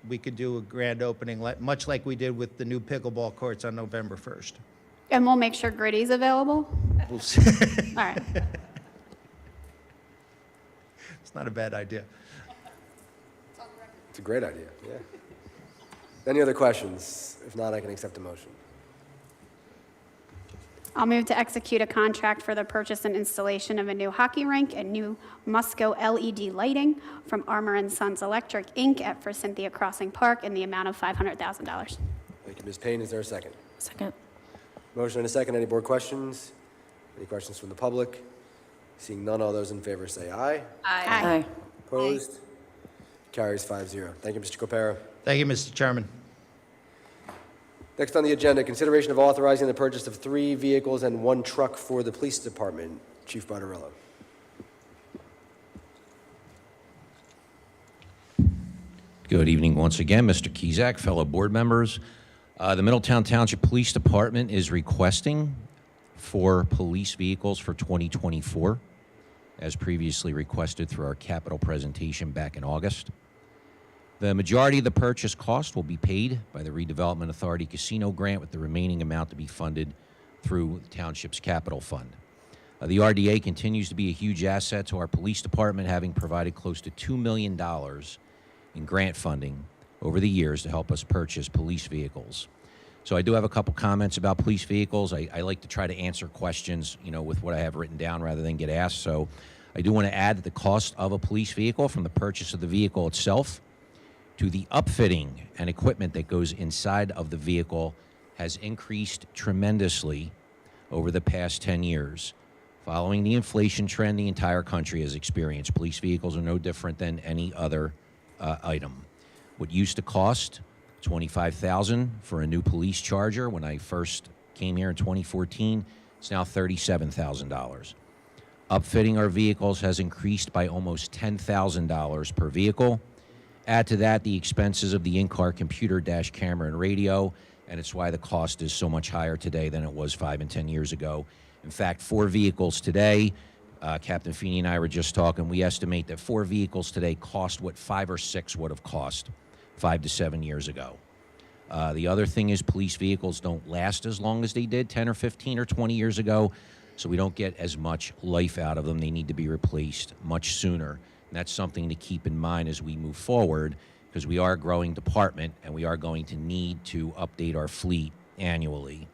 K: we could do a grand opening, much like we did with the new pickleball courts on November 1st.
D: And we'll make sure Gritty's available?
K: We'll see.
D: All right.
K: It's not a bad idea.
A: It's a great idea, yeah. Any other questions? If not, I can accept a motion.
D: I'll move to execute a contract for the purchase and installation of a new hockey rink and new Musco LED lighting from Armor and Sons Electric, Inc. for Cynthia Crossing Park in the amount of $500,000.
A: Thank you, Ms. Payne. Is there a second?
J: Second.
A: Motion and a second. Any board questions? Any questions from the public? Seeing none, all those in favor say aye.
J: Aye.
A: Opposed? Carries 5-0. Thank you, Mr. Copera.
K: Thank you, Mr. Chairman.
A: Next on the agenda, consideration of authorizing the purchase of 3 vehicles and 1 truck for the police department. Chief Barbarella.
E: Good evening once again, Mr. Kizak, fellow board members. The Middletown Township Police Department is requesting 4 police vehicles for 2024, as previously requested through our capital presentation back in August. The majority of the purchase cost will be paid by the Redevelopment Authority Casino Grant, with the remaining amount to be funded through the Township's capital fund. The RDA continues to be a huge asset to our police department, having provided close to $2 million in grant funding over the years to help us purchase police vehicles. So I do have a couple comments about police vehicles. I like to try to answer questions, with what I have written down rather than get asked. So I do want to add that the cost of a police vehicle, from the purchase of the vehicle itself to the upfitting and equipment that goes inside of the vehicle, has increased tremendously over the past 10 years. Following the inflation trend the entire country has experienced, police vehicles are no different than any other item. What used to cost $25,000 for a new police charger when I first came here in 2014, it's now $37,000. Upfitting our vehicles has increased by almost $10,000 per vehicle. Add to that the expenses of the in-car computer, dash camera, and radio, and it's why the cost is so much higher today than it was 5 and 10 years ago. In fact, 4 vehicles today, Captain Feeney and I were just talking, we estimate that 4 vehicles today cost what 5 or 6 would have cost 5 to 7 years ago. The other thing is police vehicles don't last as long as they did 10 or 15 or 20 years ago, so we don't get as much life out of them. They need to be replaced much sooner. And that's something to keep in mind as we move forward, because we are a growing department and we are going to need to update our fleet annually.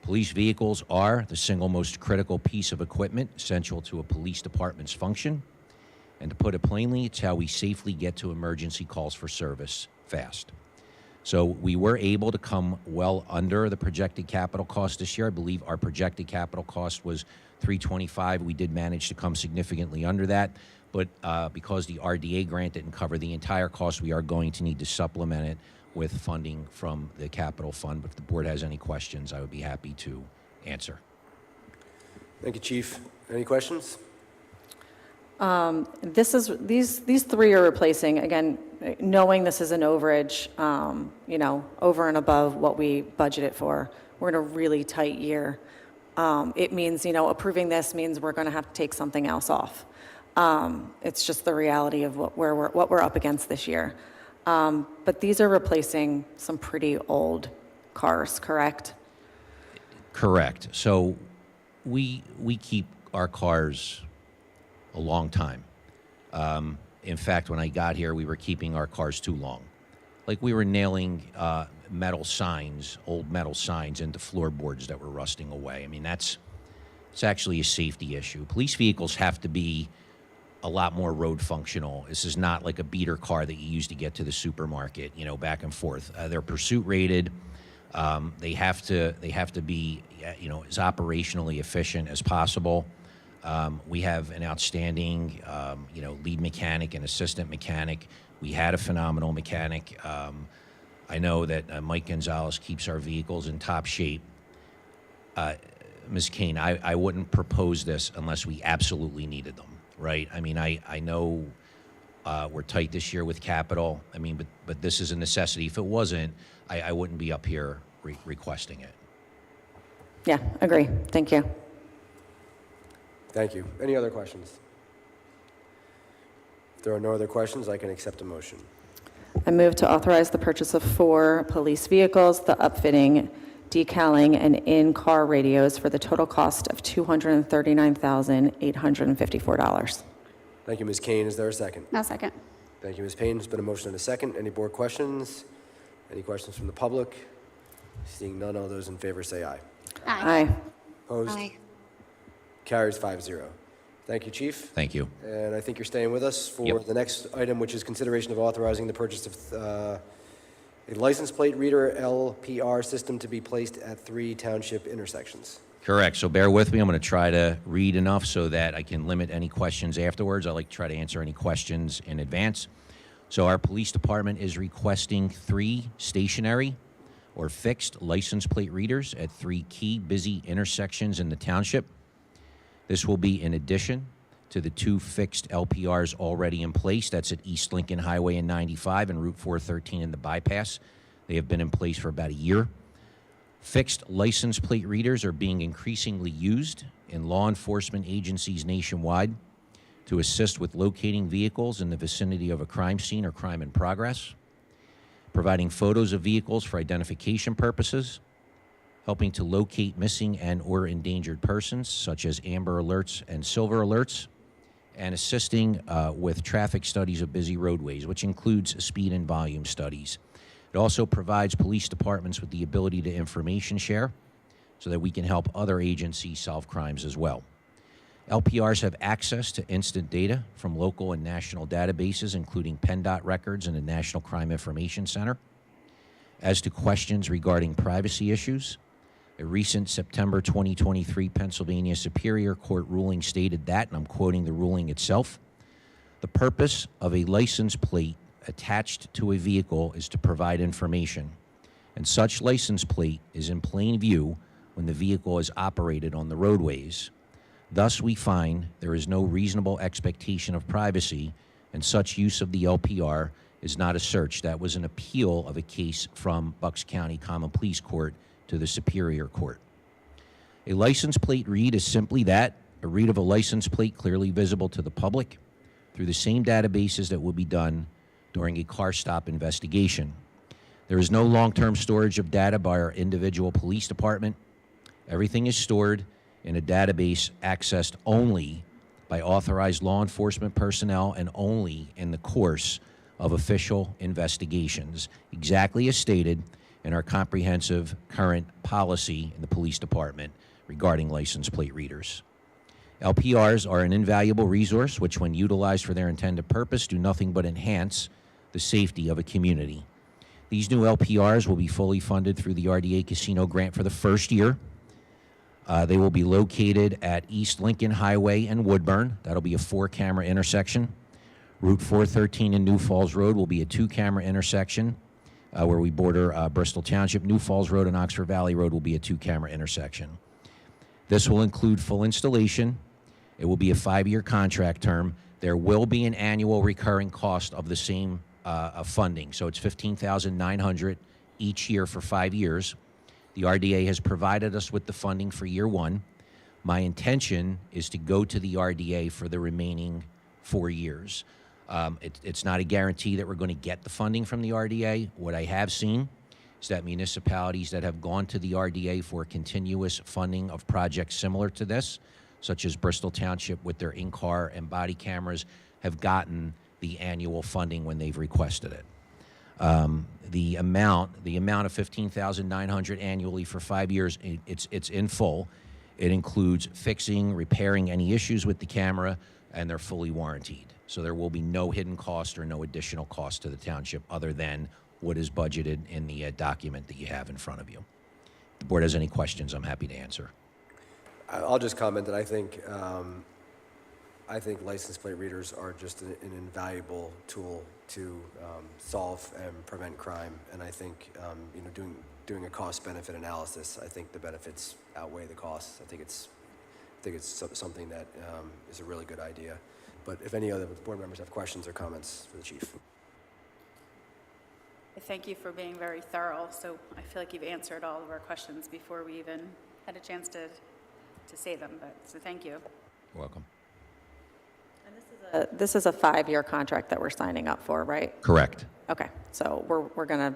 E: Police vehicles are the single most critical piece of equipment essential to a police department's function. And to put it plainly, it's how we safely get to emergency calls for service fast. So we were able to come well under the projected capital cost this year. I believe our projected capital cost was $325. We did manage to come significantly under that, but because the RDA grant didn't cover the entire cost, we are going to need to supplement it with funding from the capital fund. But if the board has any questions, I would be happy to answer.
A: Thank you, Chief. Any questions?
J: These 3 are replacing, again, knowing this is an overage, over and above what we budgeted for. We're in a really tight year. It means, approving this means we're going to have to take something else off. It's just the reality of what we're up against this year. But these are replacing some pretty old cars, correct?
E: Correct. So we keep our cars a long time. In fact, when I got here, we were keeping our cars too long. Like, we were nailing metal signs, old metal signs, into floorboards that were rusting away. I mean, it's actually a safety issue. Police vehicles have to be a lot more road functional. This is not like a beater car that you use to get to the supermarket, back and forth. They're pursuit rated. They have to be, as operationally efficient as possible. We have an outstanding, lead mechanic and assistant mechanic. We had a phenomenal mechanic. I know that Mike Gonzalez keeps our vehicles in top shape. Ms. Kane, I wouldn't propose this unless we absolutely needed them, right? I mean, I know we're tight this year with capital. I mean, but this is a necessity. If it wasn't, I wouldn't be up here requesting it.
J: Yeah, agree. Thank you.
A: Thank you. Any other questions? If there are no other questions, I can accept a motion.
J: I move to authorize the purchase of 4 police vehicles, the upfitting, decaling, and in-car radios for the total cost of $239,854.
A: Thank you, Ms. Kane. Is there a second?
D: No second.
A: Thank you, Ms. Payne. There's been a motion and a second. Any board questions? Any questions from the public? Seeing none, all those in favor say aye.
J: Aye.
A: Opposed? Carries 5-0. Thank you, Chief.
E: Thank you.
A: And I think you're staying with us for
E: Yep.
A: the next item, which is consideration of authorizing the purchase of a license plate reader LPR system to be placed at 3 township intersections.
E: Correct. So bear with me. I'm going to try to read enough so that I can limit any questions afterwards. I like to try to answer any questions in advance. So our police department is requesting 3 stationary or fixed license plate readers at 3 key busy intersections in the township. This will be in addition to the 2 fixed LPRs already in place. That's at East Lincoln Highway and 95 and Route 413 in the bypass. They have been in place for about a year. Fixed license plate readers are being increasingly used in law enforcement agencies nationwide to assist with locating vehicles in the vicinity of a crime scene or crime in progress, providing photos of vehicles for identification purposes, helping to locate missing and or endangered persons, such as Amber Alerts and Silver Alerts, and assisting with traffic studies of busy roadways, which includes speed and volume studies. It also provides police departments with the ability to information share so that we can help other agencies solve crimes as well. LPRs have access to instant data from local and national databases, including PennDOT records and the National Crime Information Center. As to questions regarding privacy issues, a recent September 2023 Pennsylvania Superior Court ruling stated that, and I'm quoting the ruling itself, the purpose of a license plate attached to a vehicle is to provide information, and such license plate is in plain view when the vehicle is operated on the roadways. Thus, we find there is no reasonable expectation of privacy, and such use of the LPR is not a search. That was an appeal of a case from Bucks County Common Pleas Court to the Superior Court. A license plate read is simply that, a read of a license plate clearly visible to the public through the same databases that will be done during a car stop investigation. There is no long-term storage of data by our individual police department. Everything is stored in a database accessed only by authorized law enforcement personnel and only in the course of official investigations, exactly as stated in our comprehensive current policy in the police department regarding license plate readers. LPRs are an invaluable resource which, when utilized for their intended purpose, do nothing but enhance the safety of a community. These new LPRs will be fully funded through the RDA Casino Grant for the first year. They will be located at East Lincoln Highway and Woodburn. That'll be a 4-camera intersection. Route 413 and New Falls Road will be a 2-camera intersection where we border Bristol Township. New Falls Road and Oxford Valley Road will be a 2-camera intersection. This will include full installation. It will be a 5-year contract term. There will be an annual recurring cost of the same funding. So it's $15,900 each year for 5 years. The RDA has provided us with the funding for year 1. My intention is to go to the RDA for the remaining 4 years. It's not a guarantee that we're going to get the funding from the RDA. What I have seen is that municipalities that have gone to the RDA for continuous funding of projects similar to this, such as Bristol Township with their in-car and body cameras, have gotten the annual funding when they've requested it. The amount of $15,900 annually for 5 years, it's in full. It includes fixing, repairing any issues with the camera, and they're fully warranted. So there will be no hidden cost or no additional cost to the township other than what is budgeted in the document that you have in front of you. If the board has any questions, I'm happy to answer.
A: I'll just comment that I think license plate readers are just an invaluable tool to solve and prevent crime. And I think doing a cost-benefit analysis, I think the benefits outweigh the costs. I think it's something that is a really good idea. But if any other board members have questions or comments for the chief.
C: Thank you for being very thorough. So I feel like you've answered all of our questions before we even had a chance to say them. So thank you.
E: You're welcome.
J: This is a 5-year contract that we're signing up for, right?
E: Correct.
J: Okay, so we're gonna,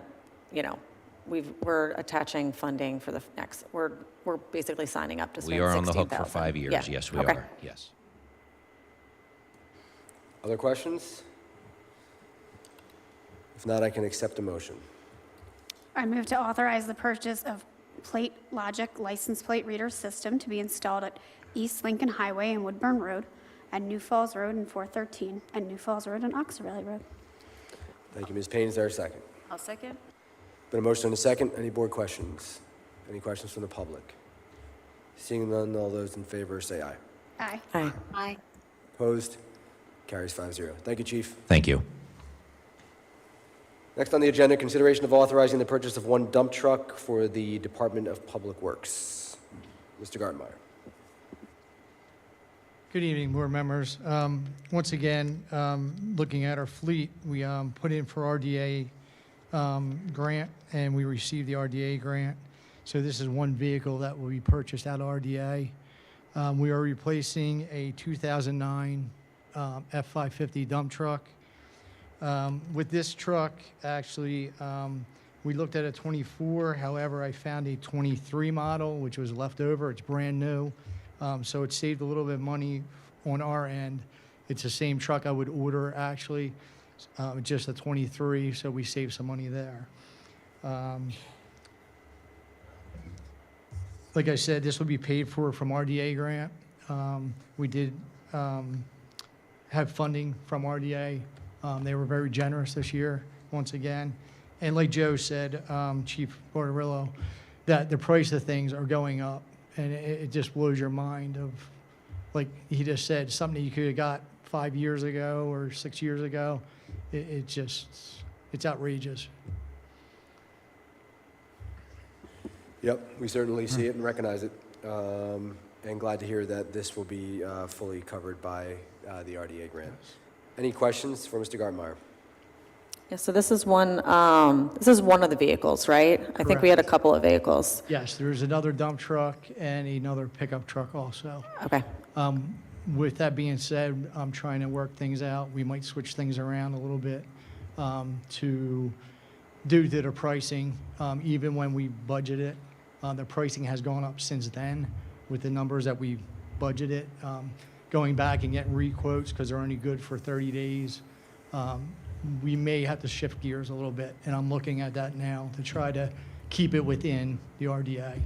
J: we're attaching funding for the next, we're basically signing up to spend
E: We are on the hook for
J: 16,000.
E: 5 years.
J: Yeah.
E: Yes, we
J: Okay.
E: are. Yes.
A: Other questions? If not, I can accept a motion.
D: I move to authorize the purchase of Plate Logic license plate reader system to be installed at East Lincoln Highway and Woodburn Road, and New Falls Road and 413, and New Falls Road and Oxer Valley Road.
A: Thank you, Ms. Payne. Is there a second?
B: I'll second.
A: Been a motion and a second. Any board questions? Any questions from the public? Seeing none, all those in favor say aye.
D: Aye.
J: Aye.
B: Aye.
A: Opposed? Carries 5-0. Thank you, Chief.
E: Thank you.
A: Next on the agenda, consideration of authorizing the purchase of one dump truck for the Department of Public Works. Mr. Gartenmeyer.
L: Good evening, board members. Once again, looking at our fleet, we put in for RDA grant, and we received the RDA grant. So this is one vehicle that will be purchased out of RDA. We are replacing a 2009 F-550 dump truck. With this truck, actually, we looked at a 24. However, I found a 23 model, which was left over. It's brand new. So it saved a little bit of money on our end. It's the same truck I would order, actually, just a 23, so we saved some money there. Like I said, this will be paid for from RDA grant. We did have funding from RDA. They were very generous this year, once again. And like Joe said, Chief Borderillo, that the price of things are going up. And it just blows your mind of, like he just said, something you could have got 5 years ago or 6 years ago. It's outrageous.
A: Yep, we certainly see it and recognize it. And glad to hear that this will be fully covered by the RDA grant. Any questions for Mr. Gartenmeyer?
J: Yeah, so this is one of the vehicles, right? I think we had a
L: Correct.
J: couple of vehicles.
L: Yes, there's another dump truck and another pickup truck also.
J: Okay.
L: With that being said, I'm trying to work things out. We might switch things around a little bit due to the pricing. Even when we budget it, the pricing has gone up since then with the numbers that we budgeted. Going back and getting re-quotes because they're only good for 30 days. We may have to shift gears a little bit, and I'm looking at that now to try to keep it within the RDA.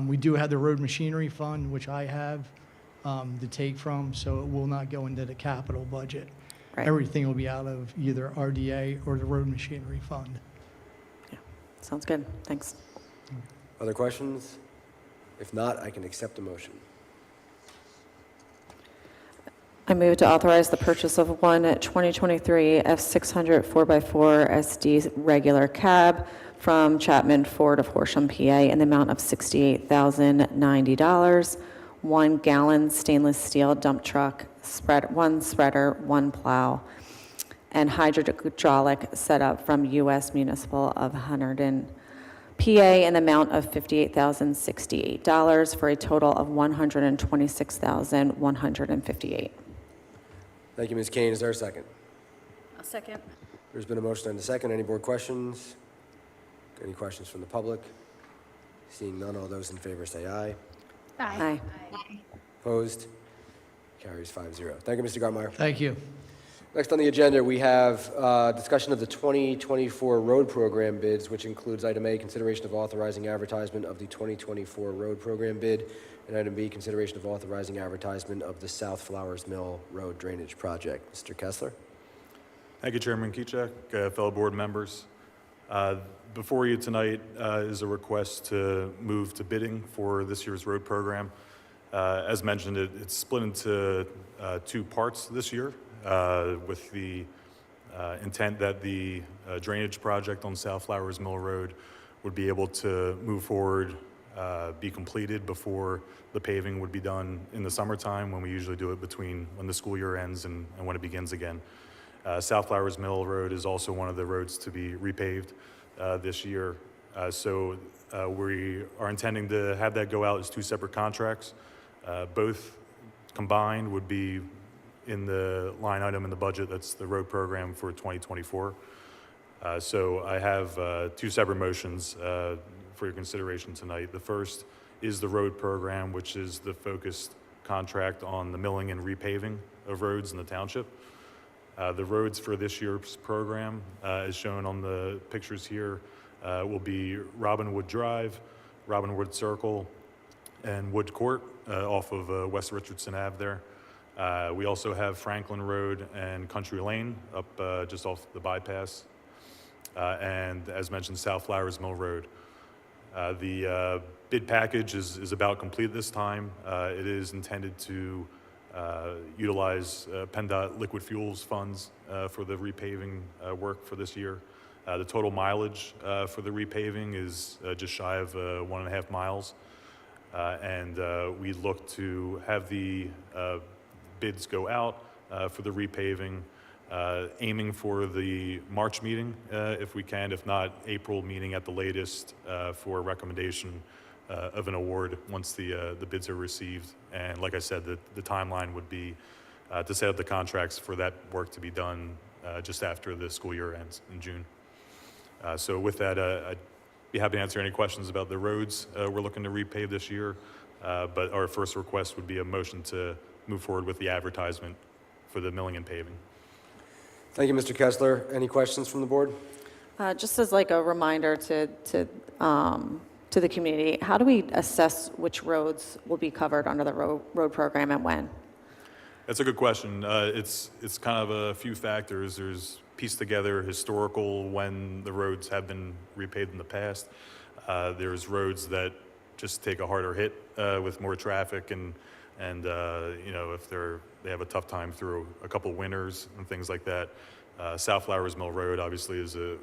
L: We do have the road machinery fund, which I have to take from, so it will not go into the capital budget.
J: Right.
L: Everything will be out of either RDA or the road machinery fund.
J: Yeah, sounds good. Thanks.
A: Other questions? If not, I can accept a motion.
J: I move to authorize the purchase of one 2023 F600 4x4 SD regular cab from Chapman Ford of Horsham, PA, in the amount of $68,090. 1 gallon stainless steel dump truck, one spreader, one plow, and hydraulic setup from U.S. Municipal of Hunterdon, PA, in the amount of $58,068 for a total of $126,158.
A: Thank you, Ms. Kane. Is there a second?
B: I'll second.
A: There's been a motion and a second. Any board questions? Any questions from the public? Seeing none, all those in favor say aye.
D: Aye.
A: Opposed? Carries 5-0. Thank you, Mr. Gartmeyer.
L: Thank you.
A: Next on the agenda, we have discussion of the 2024 road program bids, which includes item A, consideration of authorizing advertisement of the 2024 road program bid, and item B, consideration of authorizing advertisement of the South Flowers Mill Road Drainage Project. Mr. Kessler?
M: Thank you, Chairman Kichak, fellow board members. Before you tonight is a request to move to bidding for this year's road program. As mentioned, it's split into two parts this year, with the intent that the drainage project on South Flowers Mill Road would be able to move forward, be completed before the paving would be done in the summertime, when we usually do it between when the school year ends and when it begins again. South Flowers Mill Road is also one of the roads to be repaved this year. So we are intending to have that go out as two separate contracts. Both combined would be in the line item in the budget that's the road program for 2024. So I have two separate motions for your consideration tonight. The first is the road program, which is the focused contract on the milling and repaving of roads in the township. The roads for this year's program, as shown on the pictures here, will be Robinwood Drive, Robinwood Circle, and Wood Court off of West Richardson Ave there. We also have Franklin Road and Country Lane up just off the bypass. And as mentioned, South Flowers Mill Road. The bid package is about complete this time. It is intended to utilize PennDOT liquid fuels funds for the repaving work for this year. The total mileage for the repaving is just shy of 1.5 miles. And we look to have the bids go out for the repaving, aiming for the March meeting if we can, if not April meeting at the latest for recommendation of an award once the bids are received. And like I said, the timeline would be to set up the contracts for that work to be done just after the school year ends in June. So with that, I'd be happy to answer any questions about the roads we're looking to repave this year. But our first request would be a motion to move forward with the advertisement for the milling and paving.
A: Thank you, Mr. Kessler. Any questions from the board?
J: Just as like a reminder to the community, how do we assess which roads will be covered under the road program and when?
M: That's a good question. It's kind of a few factors. There's pieced together historical when the roads have been repaved in the past. There's roads that just take a harder hit with more traffic and you know, if they have a tough time through a couple winters and things like that. South Flowers Mill Road obviously is a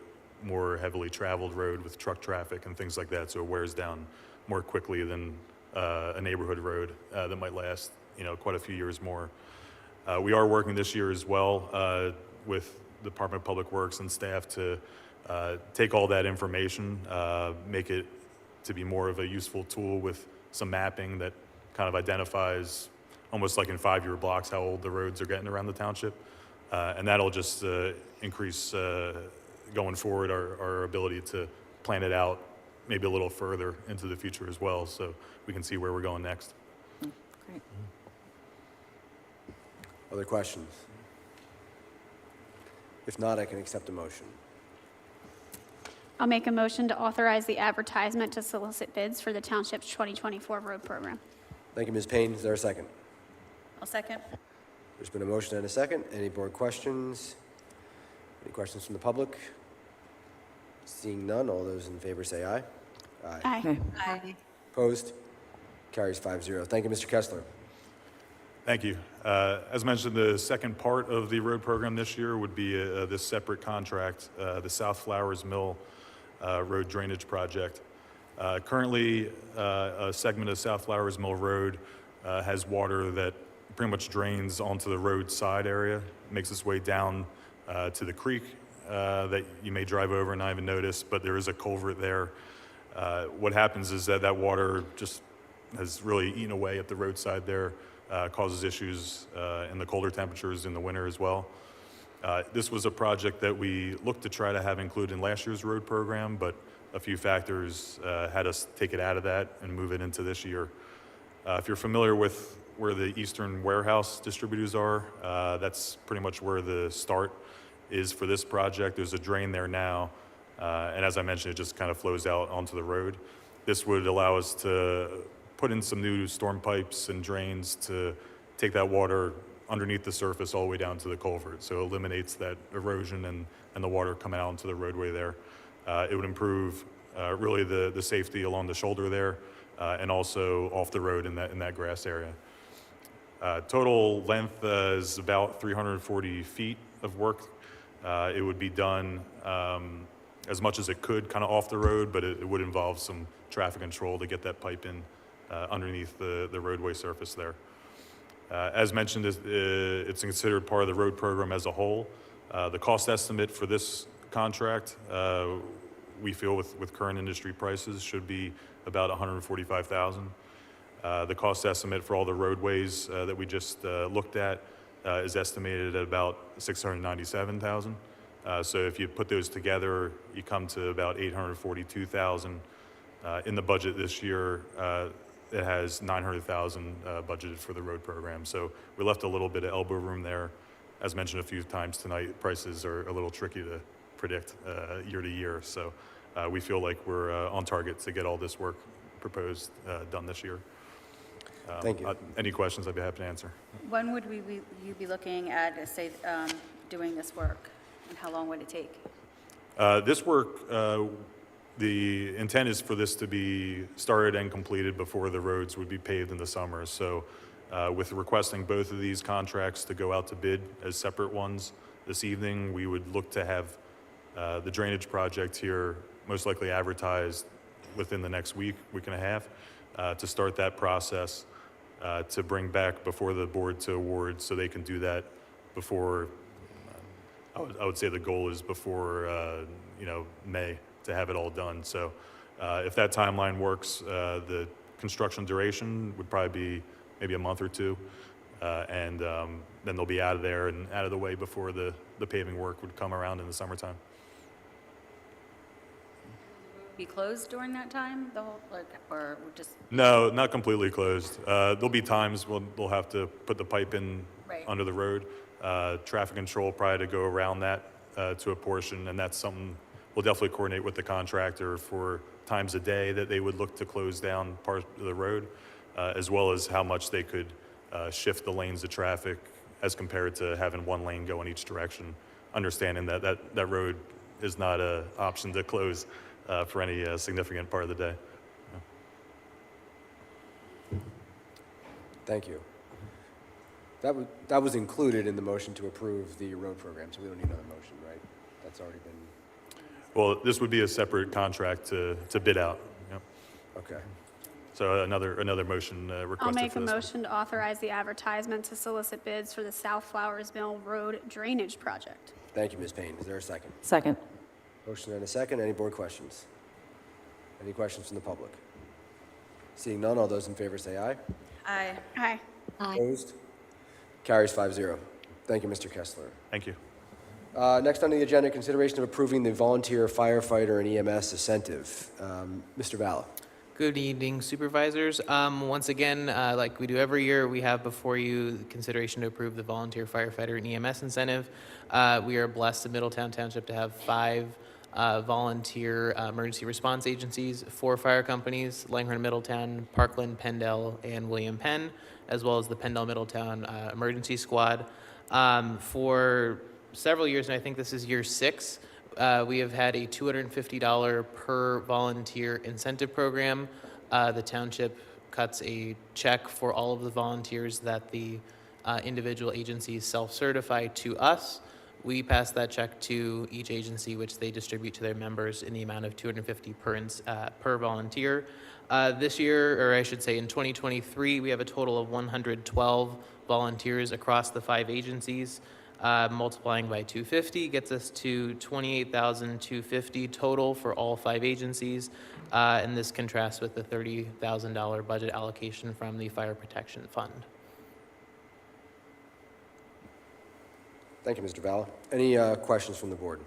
M: more heavily traveled road with truck traffic and things like that, so it wears down more quickly than a neighborhood road that might last, you know, quite a few years more. We are working this year as well with the Department of Public Works and staff to take all that information, make it to be more of a useful tool with some mapping that kind of identifies almost like in 5-year blocks how old the roads are getting around the township. And that'll just increase going forward our ability to plan it out maybe a little further into the future as well, so we can see where we're going next.
J: Great.
A: Other questions? If not, I can accept a motion.
D: I'll make a motion to authorize the advertisement to solicit bids for the township's 2024 road program.
A: Thank you, Ms. Payne. Is there a second?
C: I'll second.
A: There's been a motion and a second. Any board questions? Any questions from the public? Seeing none, all those in favor say aye. Aye.
J: Okay.
C: Aye.
A: Opposed? Carries 5-0. Thank you, Mr. Kessler.
M: Thank you. As mentioned, the second part of the road program this year would be this separate contract, the South Flowers Mill Road Drainage Project. Currently, a segment of South Flowers Mill Road has water that pretty much drains onto the road side area, makes its way down to the creek that you may drive over and not even notice, but there is a culvert there. What happens is that water just has really eaten away at the roadside there, causes issues in the colder temperatures in the winter as well. This was a project that we looked to try to have included in last year's road program, but a few factors had us take it out of that and move it into this year. If you're familiar with where the Eastern Warehouse distributors are, that's pretty much where the start is for this project. There's a drain there now, and as I mentioned, it just kind of flows out onto the road. This would allow us to put in some new storm pipes and drains to take that water underneath the surface all the way down to the culvert. So it eliminates that erosion and the water coming out into the roadway there. It would improve really the safety along the shoulder there and also off the road in that grass area. Total length is about 340 feet of work. It would be done as much as it could kind of off the road, but it would involve some traffic control to get that pipe in underneath the roadway surface there. As mentioned, it's considered part of the road program as a whole. The cost estimate for this contract, we feel with current industry prices, should be about $145,000. The cost estimate for all the roadways that we just looked at is estimated at about $697,000. So if you put those together, you come to about $842,000. In the budget this year, it has $900,000 budgeted for the road program. So we left a little bit of elbow room there as mentioned a few times tonight, prices are a little tricky to predict year to year. So we feel like we're on target to get all this work proposed done this year.
A: Thank you.
M: Any questions, I'd be happy to answer.
C: When would you be looking at, say, doing this work? And how long would it take?
M: This work, the intent is for this to be started and completed before the roads would be paved in the summer. So with requesting both of these contracts to go out to bid as separate ones this evening, we would look to have the drainage project here most likely advertised within the next week and a half to start that process to bring back before the board to award so they can do that before, I would say the goal is before, May to have it all done. So if that timeline works, the construction duration would probably be maybe a month or two. And then they'll be out of there and out of the way before the paving work would come around in the summertime.
C: Be closed during that time, the whole, or just?
M: No, not completely closed. There'll be times when they'll have to put the pipe in
C: Right.
M: under the road. Traffic control probably to go around that to a portion, and that's something we'll definitely coordinate with the contractor for times a day that they would look to close down part of the road, as well as how much they could shift the lanes of traffic as compared to having one lane go in each direction, understanding that road is not an option to close for any significant part of the day.
A: Thank you. That was included in the motion to approve the road program, so we don't need another motion, right? That's already been,
M: Well, this would be a separate contract to bid out. Yep.
A: okay.
M: So another motion
D: I'll
M: requested
D: make
M: for
D: a
M: this one.
D: motion to authorize the advertisement to solicit bids for the South Flowers Mill Road Drainage Project.
A: Thank you, Ms. Payne. Is there a second?
J: Second.
A: Motion and a second. Any board questions? Any questions from the public? Seeing none, all those in favor say aye.
C: Aye.
D: Aye.
A: Opposed? Carries 5-0. Thank you, Mr. Kessler.
M: Thank you.
A: Next on the agenda, consideration of approving the volunteer firefighter and EMS incentive. Mr. Valla.
N: Good evening, Supervisors. Once again, like we do every year, we have before you the consideration to approve the volunteer firefighter and EMS incentive. We are blessed in Middletown Township to have 5 volunteer emergency response agencies, 4 fire companies, Langhorne Middletown, Parkland, Pendel, and William Penn, as well as the Pendel Middletown Emergency Squad. For several years, and I think this is year 6, we have had a $250 per volunteer incentive program. The township cuts a check for all of the volunteers that the individual agencies self-certify to us. We pass that check to each agency, which they distribute to their members in the amount of $250 per volunteer. This year, or I should say in 2023, we have a total of 112 volunteers across the 5 agencies. Multiplying by 250 gets us to $28,250 total for all 5 agencies, and this contrasts with the $30,000 budget allocation from the Fire Protection Fund.
A: Thank you, Mr. Valla. Any questions from the board?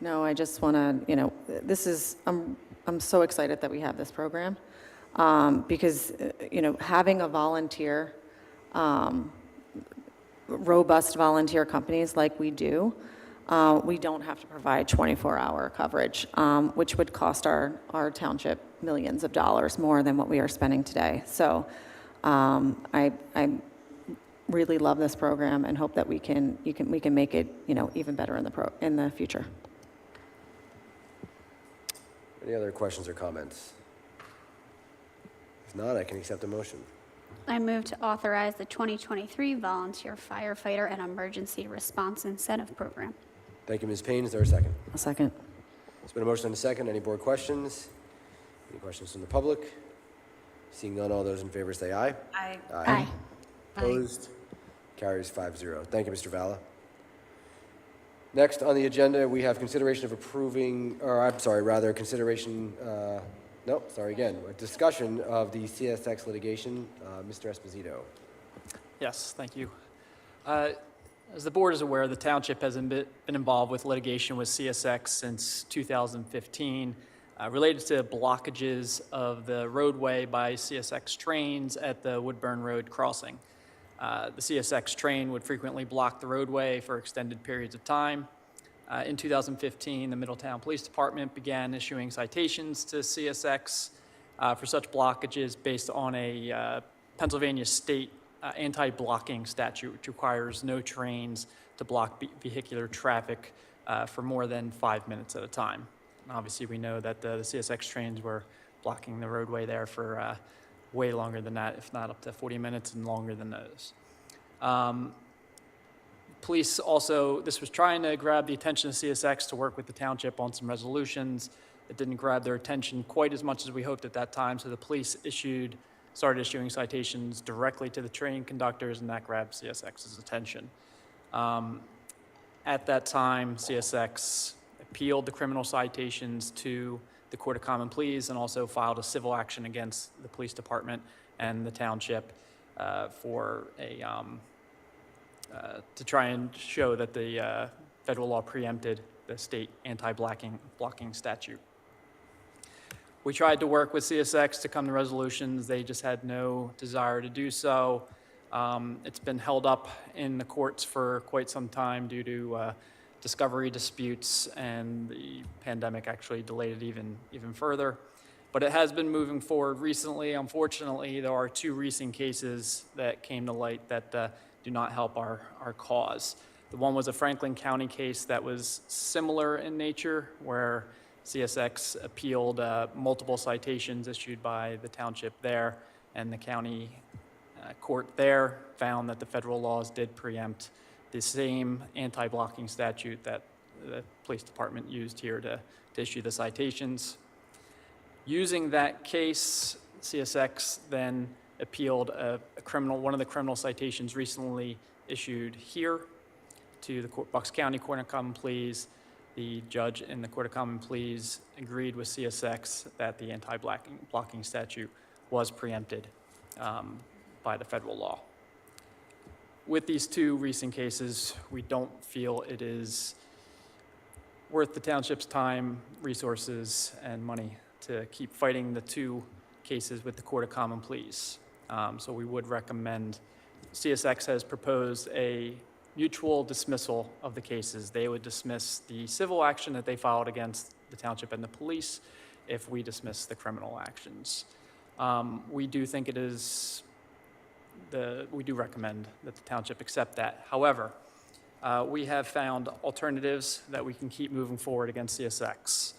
J: No, I just want to, this is, I'm so excited that we have this program because, having a volunteer, robust volunteer companies like we do, we don't have to provide 24-hour coverage, which would cost our township millions of dollars more than what we are spending today. So I really love this program and hope that we can make it, even better in the future.
A: Any other questions or comments? If not, I can accept a motion.
D: I move to authorize the 2023 Volunteer Firefighter and Emergency Response Incentive Program.
A: Thank you, Ms. Payne. Is there a second?
J: A second.
A: There's been a motion and a second. Any board questions? Any questions from the public? Seeing none, all those in favor say aye.
C: Aye.
D: Aye.
A: Opposed? Carries 5-0. Thank you, Mr. Valla. Next on the agenda, we have consideration of approving, discussion of the CSX litigation. Mr. Esposito.
H: Yes, thank you. As the board is aware, the township has been involved with litigation with CSX since 2015 related to blockages of the roadway by CSX trains at the Woodburn Road crossing. The CSX train would frequently block the roadway for extended periods of time. In 2015, the Middletown Police Department began issuing citations to CSX for such blockages based on a Pennsylvania state anti-blocking statute, which requires no trains to block vehicular traffic for more than 5 minutes at a time. And obviously, we know that the CSX trains were blocking the roadway there for way longer than that, if not up to 40 minutes and longer than those. Police also, this was trying to grab the attention of CSX to work with the township on some resolutions. It didn't grab their attention quite as much as we hoped at that time, so the police started issuing citations directly to the train conductors, and that grabbed CSX's attention. At that time, CSX appealed the criminal citations to the Court of Common Pleas and also filed a civil action against the police department and the township to try and show that the federal law preempted the state anti-blocking statute. We tried to work with CSX to come to resolutions. They just had no desire to do so. It's been held up in the courts for quite some time due to discovery disputes, and the pandemic actually delayed it even further. But it has been moving forward recently. Unfortunately, there are 2 recent cases that came to light that do not help our cause. The one was a Franklin County case that was similar in nature, where CSX appealed multiple citations issued by the township there, and the county court there found that the federal laws did preempt the same anti-blocking statute that the police department used here to issue the citations. Using that case, CSX then appealed one of the criminal citations recently issued here to the Bucks County Court of Common Pleas. The judge in the Court of Common Pleas agreed with CSX that the anti-blocking statute was preempted by the federal law. With these 2 recent cases, we don't feel it is worth the township's time, resources, and money to keep fighting the 2 cases with the Court of Common Pleas. So we would recommend, CSX has proposed a mutual dismissal of the cases. They would dismiss the civil action that they filed against the township and the police if we dismiss the criminal actions. We do think it is we do recommend that the township accept that. However, we have found alternatives that we can keep moving forward against CSX.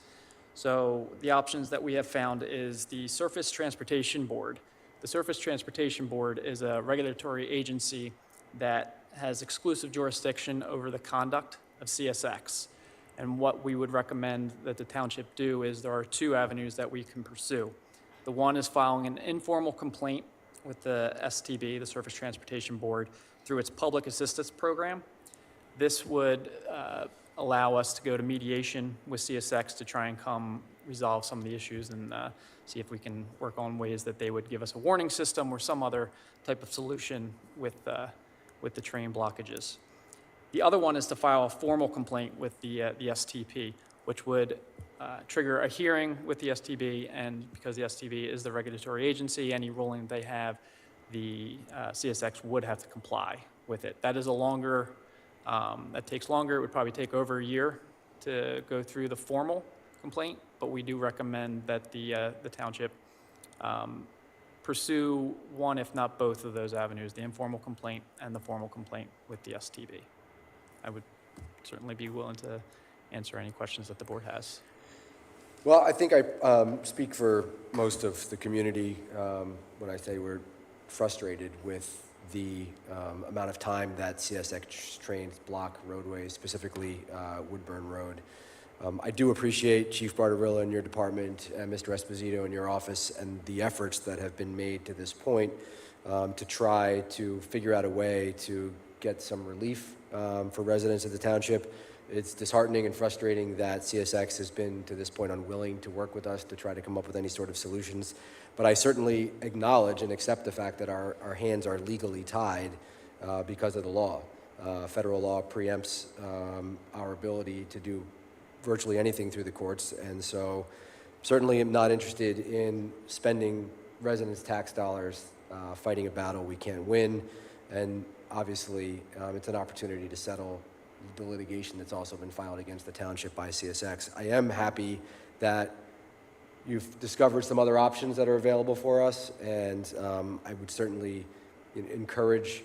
H: So the options that we have found is the Surface Transportation Board. The Surface Transportation Board is a regulatory agency that has exclusive jurisdiction over the conduct of CSX. And what we would recommend that the township do is there are 2 avenues that we can pursue. The one is filing an informal complaint with the STB, the Surface Transportation Board, through its public assistance program. This would allow us to go to mediation with CSX to try and resolve some of the issues and see if we can work on ways that they would give us a warning system or some other type of solution with the train blockages. The other one is to file a formal complaint with the STP, which would trigger a hearing with the STB, and because the STB is the regulatory agency, any ruling they have, the CSX would have to comply with it. That is that takes longer. It would probably take over a year to go through the formal complaint, but we do recommend that the township pursue one, if not both of those avenues, the informal complaint and the formal complaint with the STB. I would certainly be willing to answer any questions that the board has.
A: Well, I think I speak for most of the community when I say we're frustrated with the amount of time that CSX trains block roadways, specifically Woodburn Road. I do appreciate Chief Barbarilla and your department and Mr. Esposito in your office and the efforts that have been made to this point to try to figure out a way to get some relief for residents of the township. It's disheartening and frustrating that CSX has been to this point unwilling to work with us to try to come up with any sort of solutions. But I certainly acknowledge and accept the fact that our hands are legally tied because of the law. Federal law preempts our ability to do virtually anything through the courts, and so certainly am not interested in spending residents' tax dollars fighting a battle we can't win. And obviously, it's an opportunity to settle the litigation that's also been filed against the township by CSX. I am happy that you've discovered some other options that are available for us, and I would certainly encourage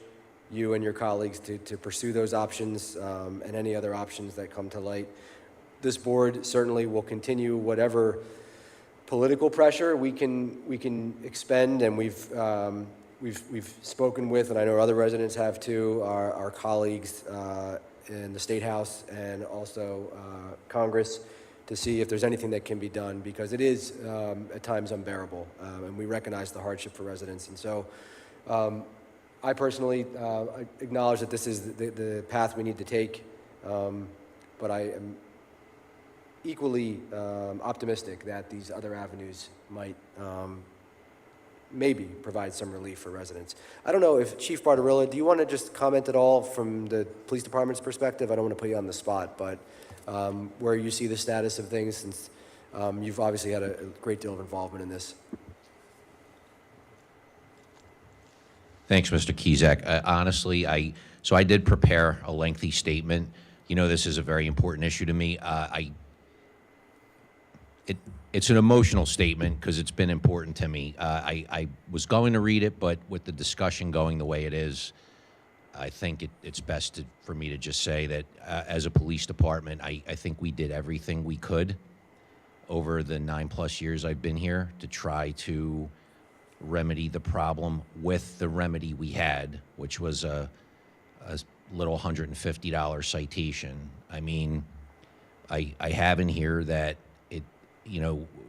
A: you and your colleagues to pursue those options and any other options that come to light. This board certainly will continue whatever political pressure we can expend, and we've spoken with, and I know other residents have too, our colleagues in the State House and also Congress, to see if there's anything that can be done, because it is at times unbearable, and we recognize the hardship for residents. And so I personally acknowledge that this is the path we need to take, but I am equally optimistic that these other avenues might maybe provide some relief for residents. I don't know if Chief Barbarilla, do you want to just comment at all from the police department's perspective? I don't want to put you on the spot, but where you see the status of things, since you've obviously had a great deal of involvement in this.
E: Thanks, Mr. Kizak. Honestly, I did prepare a lengthy statement. You know, this is a very important issue to me. It's an emotional statement because it's been important to me. I was going to read it, but with the discussion going the way it is, I think it's best for me to just say that as a police department, I think we did everything we could over the 9+ years I've been here to try to remedy the problem with the remedy we had, which was a little $150 citation. I mean, I have in here that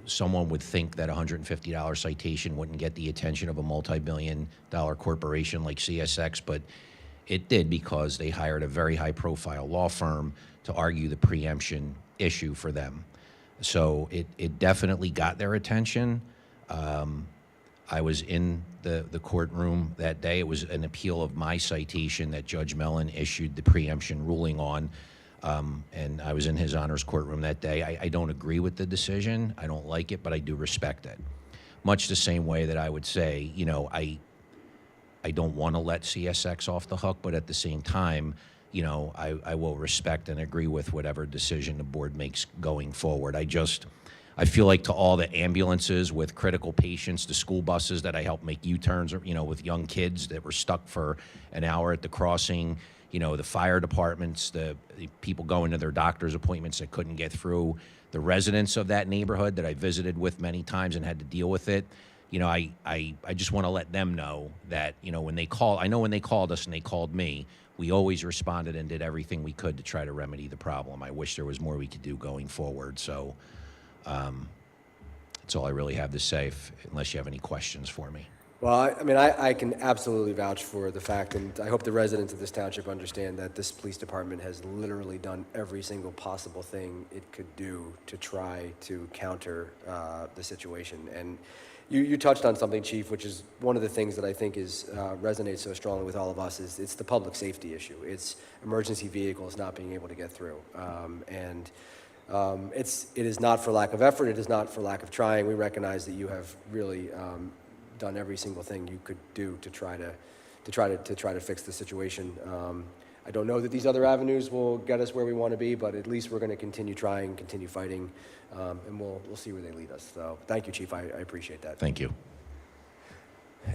E: someone would think that a $150 citation wouldn't get the attention of a multi-billion-dollar corporation like CSX, but it did, because they hired a very high-profile law firm to argue the preemption issue for them. So it definitely got their attention. I was in the courtroom that day. It was an appeal of my citation that Judge Mellon issued the preemption ruling on, and I was in his honors courtroom that day. I don't agree with the decision. I don't like it, but I do respect it. Much the same way that I would say, I don't want to let CSX off the hook, but at the same time, I will respect and agree with whatever decision the board makes going forward. I feel like to all the ambulances with critical patients, the school buses that I help make U-turns, with young kids that were stuck for an hour at the crossing, the fire departments, the people going to their doctor's appointments that couldn't get through, the residents of that neighborhood that I visited with many times and had to deal with it. I just want to let them know that, when they call, I know when they called us and they called me, we always responded and did everything we could to try to remedy the problem. I wish there was more we could do going forward. So that's all I really have to say, unless you have any questions for me.
A: Well, I can absolutely vouch for the fact, and I hope the residents of this township understand that this police department has literally done every single possible thing it could do to try to counter the situation. And you touched on something, Chief, which is one of the things that I think resonates so strongly with all of us, is it's the public safety issue. It's emergency vehicles not being able to get through. It is not for lack of effort. It is not for lack of trying. We recognize that you have really done every single thing you could do to try to fix the situation. I don't know that these other avenues will get us where we want to be, but at least we're going to continue trying, continue fighting, and we'll see where they lead us. So thank you, Chief. I appreciate that.
E: Thank you.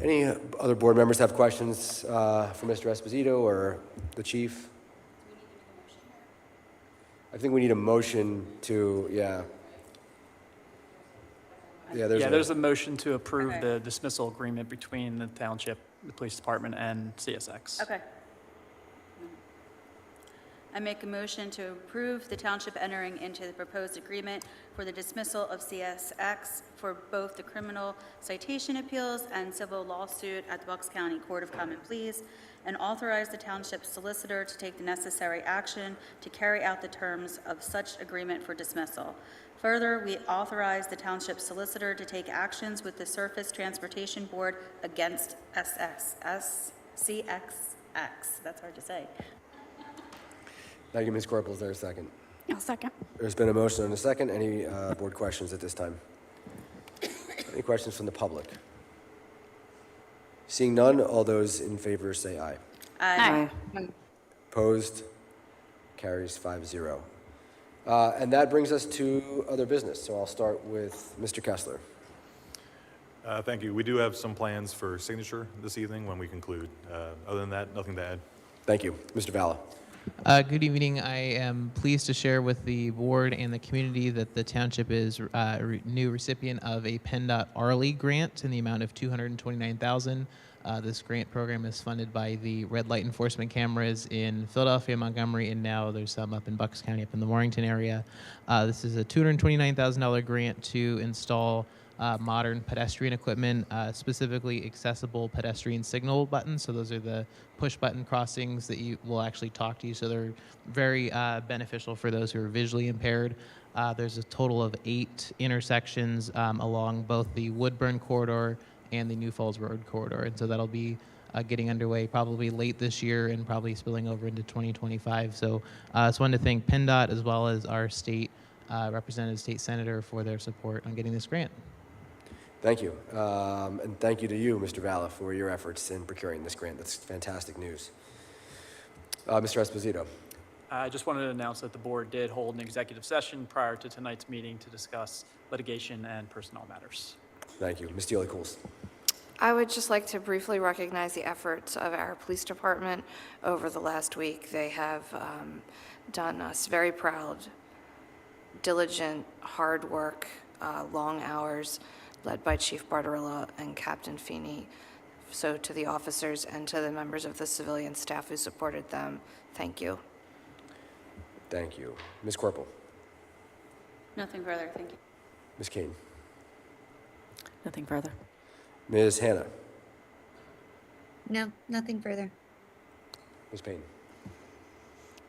A: Any other board members have questions for Mr. Esposito or the Chief? I think we need a motion to,
H: there's a motion to approve the dismissal agreement between the township, the police department, and CSX.
C: Okay. I make a motion to approve the township entering into the proposed agreement for the dismissal of CSX for both the criminal citation appeals and civil lawsuit at the Bucks County Court of Common Pleas, and authorize the township solicitor to take the necessary action to carry out the terms of such agreement for dismissal. Further, we authorize the township solicitor to take actions with the Surface Transportation Board against CXX. That's hard to say.
A: Thank you, Ms. Corporal. Is there a second?
D: I'll second.
A: There's been a motion and a second. Any board questions at this time? Any questions from the public? Seeing none, all those in favor say aye.
J: Aye.
A: Opposed? Carries 5-0. And that brings us to other business. So I'll start with Mr. Kessler.
M: Thank you. We do have some plans for signature this evening when we conclude. Other than that, nothing to add.
A: Thank you. Mr. Valla.
N: Good evening. I am pleased to share with the board and the community that the township is new recipient of a PennDOT Arley grant in the amount of $229,000. This grant program is funded by the red light enforcement cameras in Philadelphia, Montgomery, and now there's some up in Bucks County, up in the Warrington area. This is a $229,000 grant to install modern pedestrian equipment, specifically accessible pedestrian signal buttons. So those are the push button crossings that you will actually talk to you. So they're very beneficial for those who are visually impaired. There's a total of 8 intersections along both the Woodburn corridor and the New Falls Road corridor. And so that'll be getting underway probably late this year and probably spilling over into 2025. So I just wanted to thank PennDOT as well as our state representative, state senator, for their support on getting this grant.
A: Thank you. And thank you to you, Mr. Valla, for your efforts in procuring this grant. That's fantastic news. Mr. Esposito.
H: I just wanted to announce that the board did hold an executive session prior to tonight's meeting to discuss litigation and personnel matters.
A: Thank you. Ms. Dealey-Cools.
O: I would just like to briefly recognize the efforts of our police department over the last week. They have done us very proud, diligent, hard work, long hours, led by Chief Barbarella and Captain Feeney. So to the officers and to the members of the civilian staff who supported them, thank you.
A: Thank you. Ms. Corporal.
C: Nothing further, thank you.
A: Ms. Kane.
J: Nothing further.
A: Ms. Hannah.
B: No, nothing further.
A: Ms. Payne.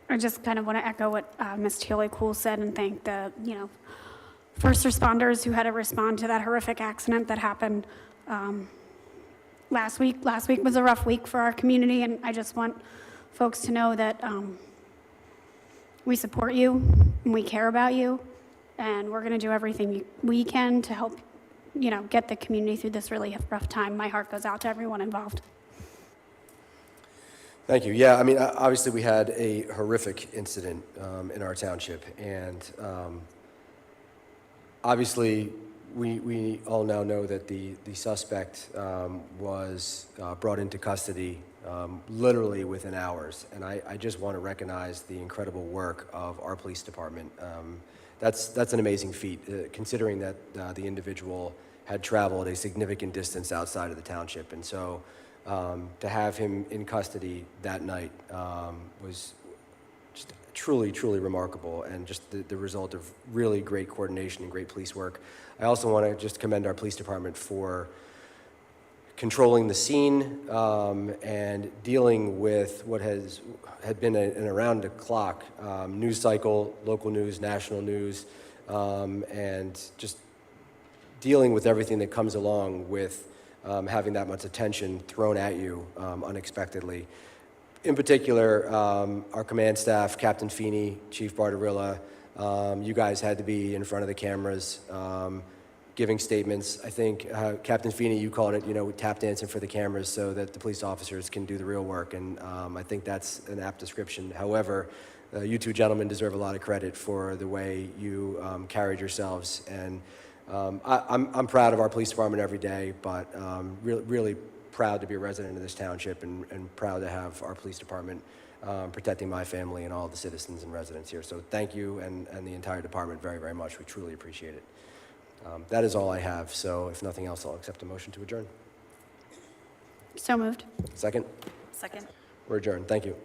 D: I just kind of want to echo what Ms. Tealy-Cool said and thank the, first responders who had to respond to that horrific accident that happened last week. Last week was a rough week for our community, and I just want folks to know that we support you and we care about you, and we're going to do everything we can to help, get the community through this really rough time. My heart goes out to everyone involved.
A: Thank you. Yeah, I mean, obviously we had a horrific incident in our township, and obviously we all now know that the suspect was brought into custody literally within hours, and I just want to recognize the incredible work of our police department. That's an amazing feat, considering that the individual had traveled a significant distance outside of the township, and so to have him in custody that night was just truly, truly remarkable, and just the result of really great coordination and great police work. I also want to just commend our police department for controlling the scene and dealing with what had been an around-the-clock news cycle, local news, national news, and just dealing with everything that comes along with having that much attention thrown at you unexpectedly. In particular, our command staff, Captain Feeney, Chief Barbarella, you guys had to be in front of the cameras giving statements. I think, Captain Feeney, you called it, tap dancing for the cameras so that the police officers can do the real work, and I think that's an apt description. However, you two gentlemen deserve a lot of credit for the way you carried yourselves, and I'm proud of our police department every day, but really proud to be a resident of this township and proud to have our police department protecting my family and all the citizens and residents here. So thank you and the entire department very, very much. We truly appreciate it. That is all I have. So if nothing else, I'll accept a motion to adjourn.
D: So moved.
A: Second?
C: Second.
A: We're adjourned. Thank you.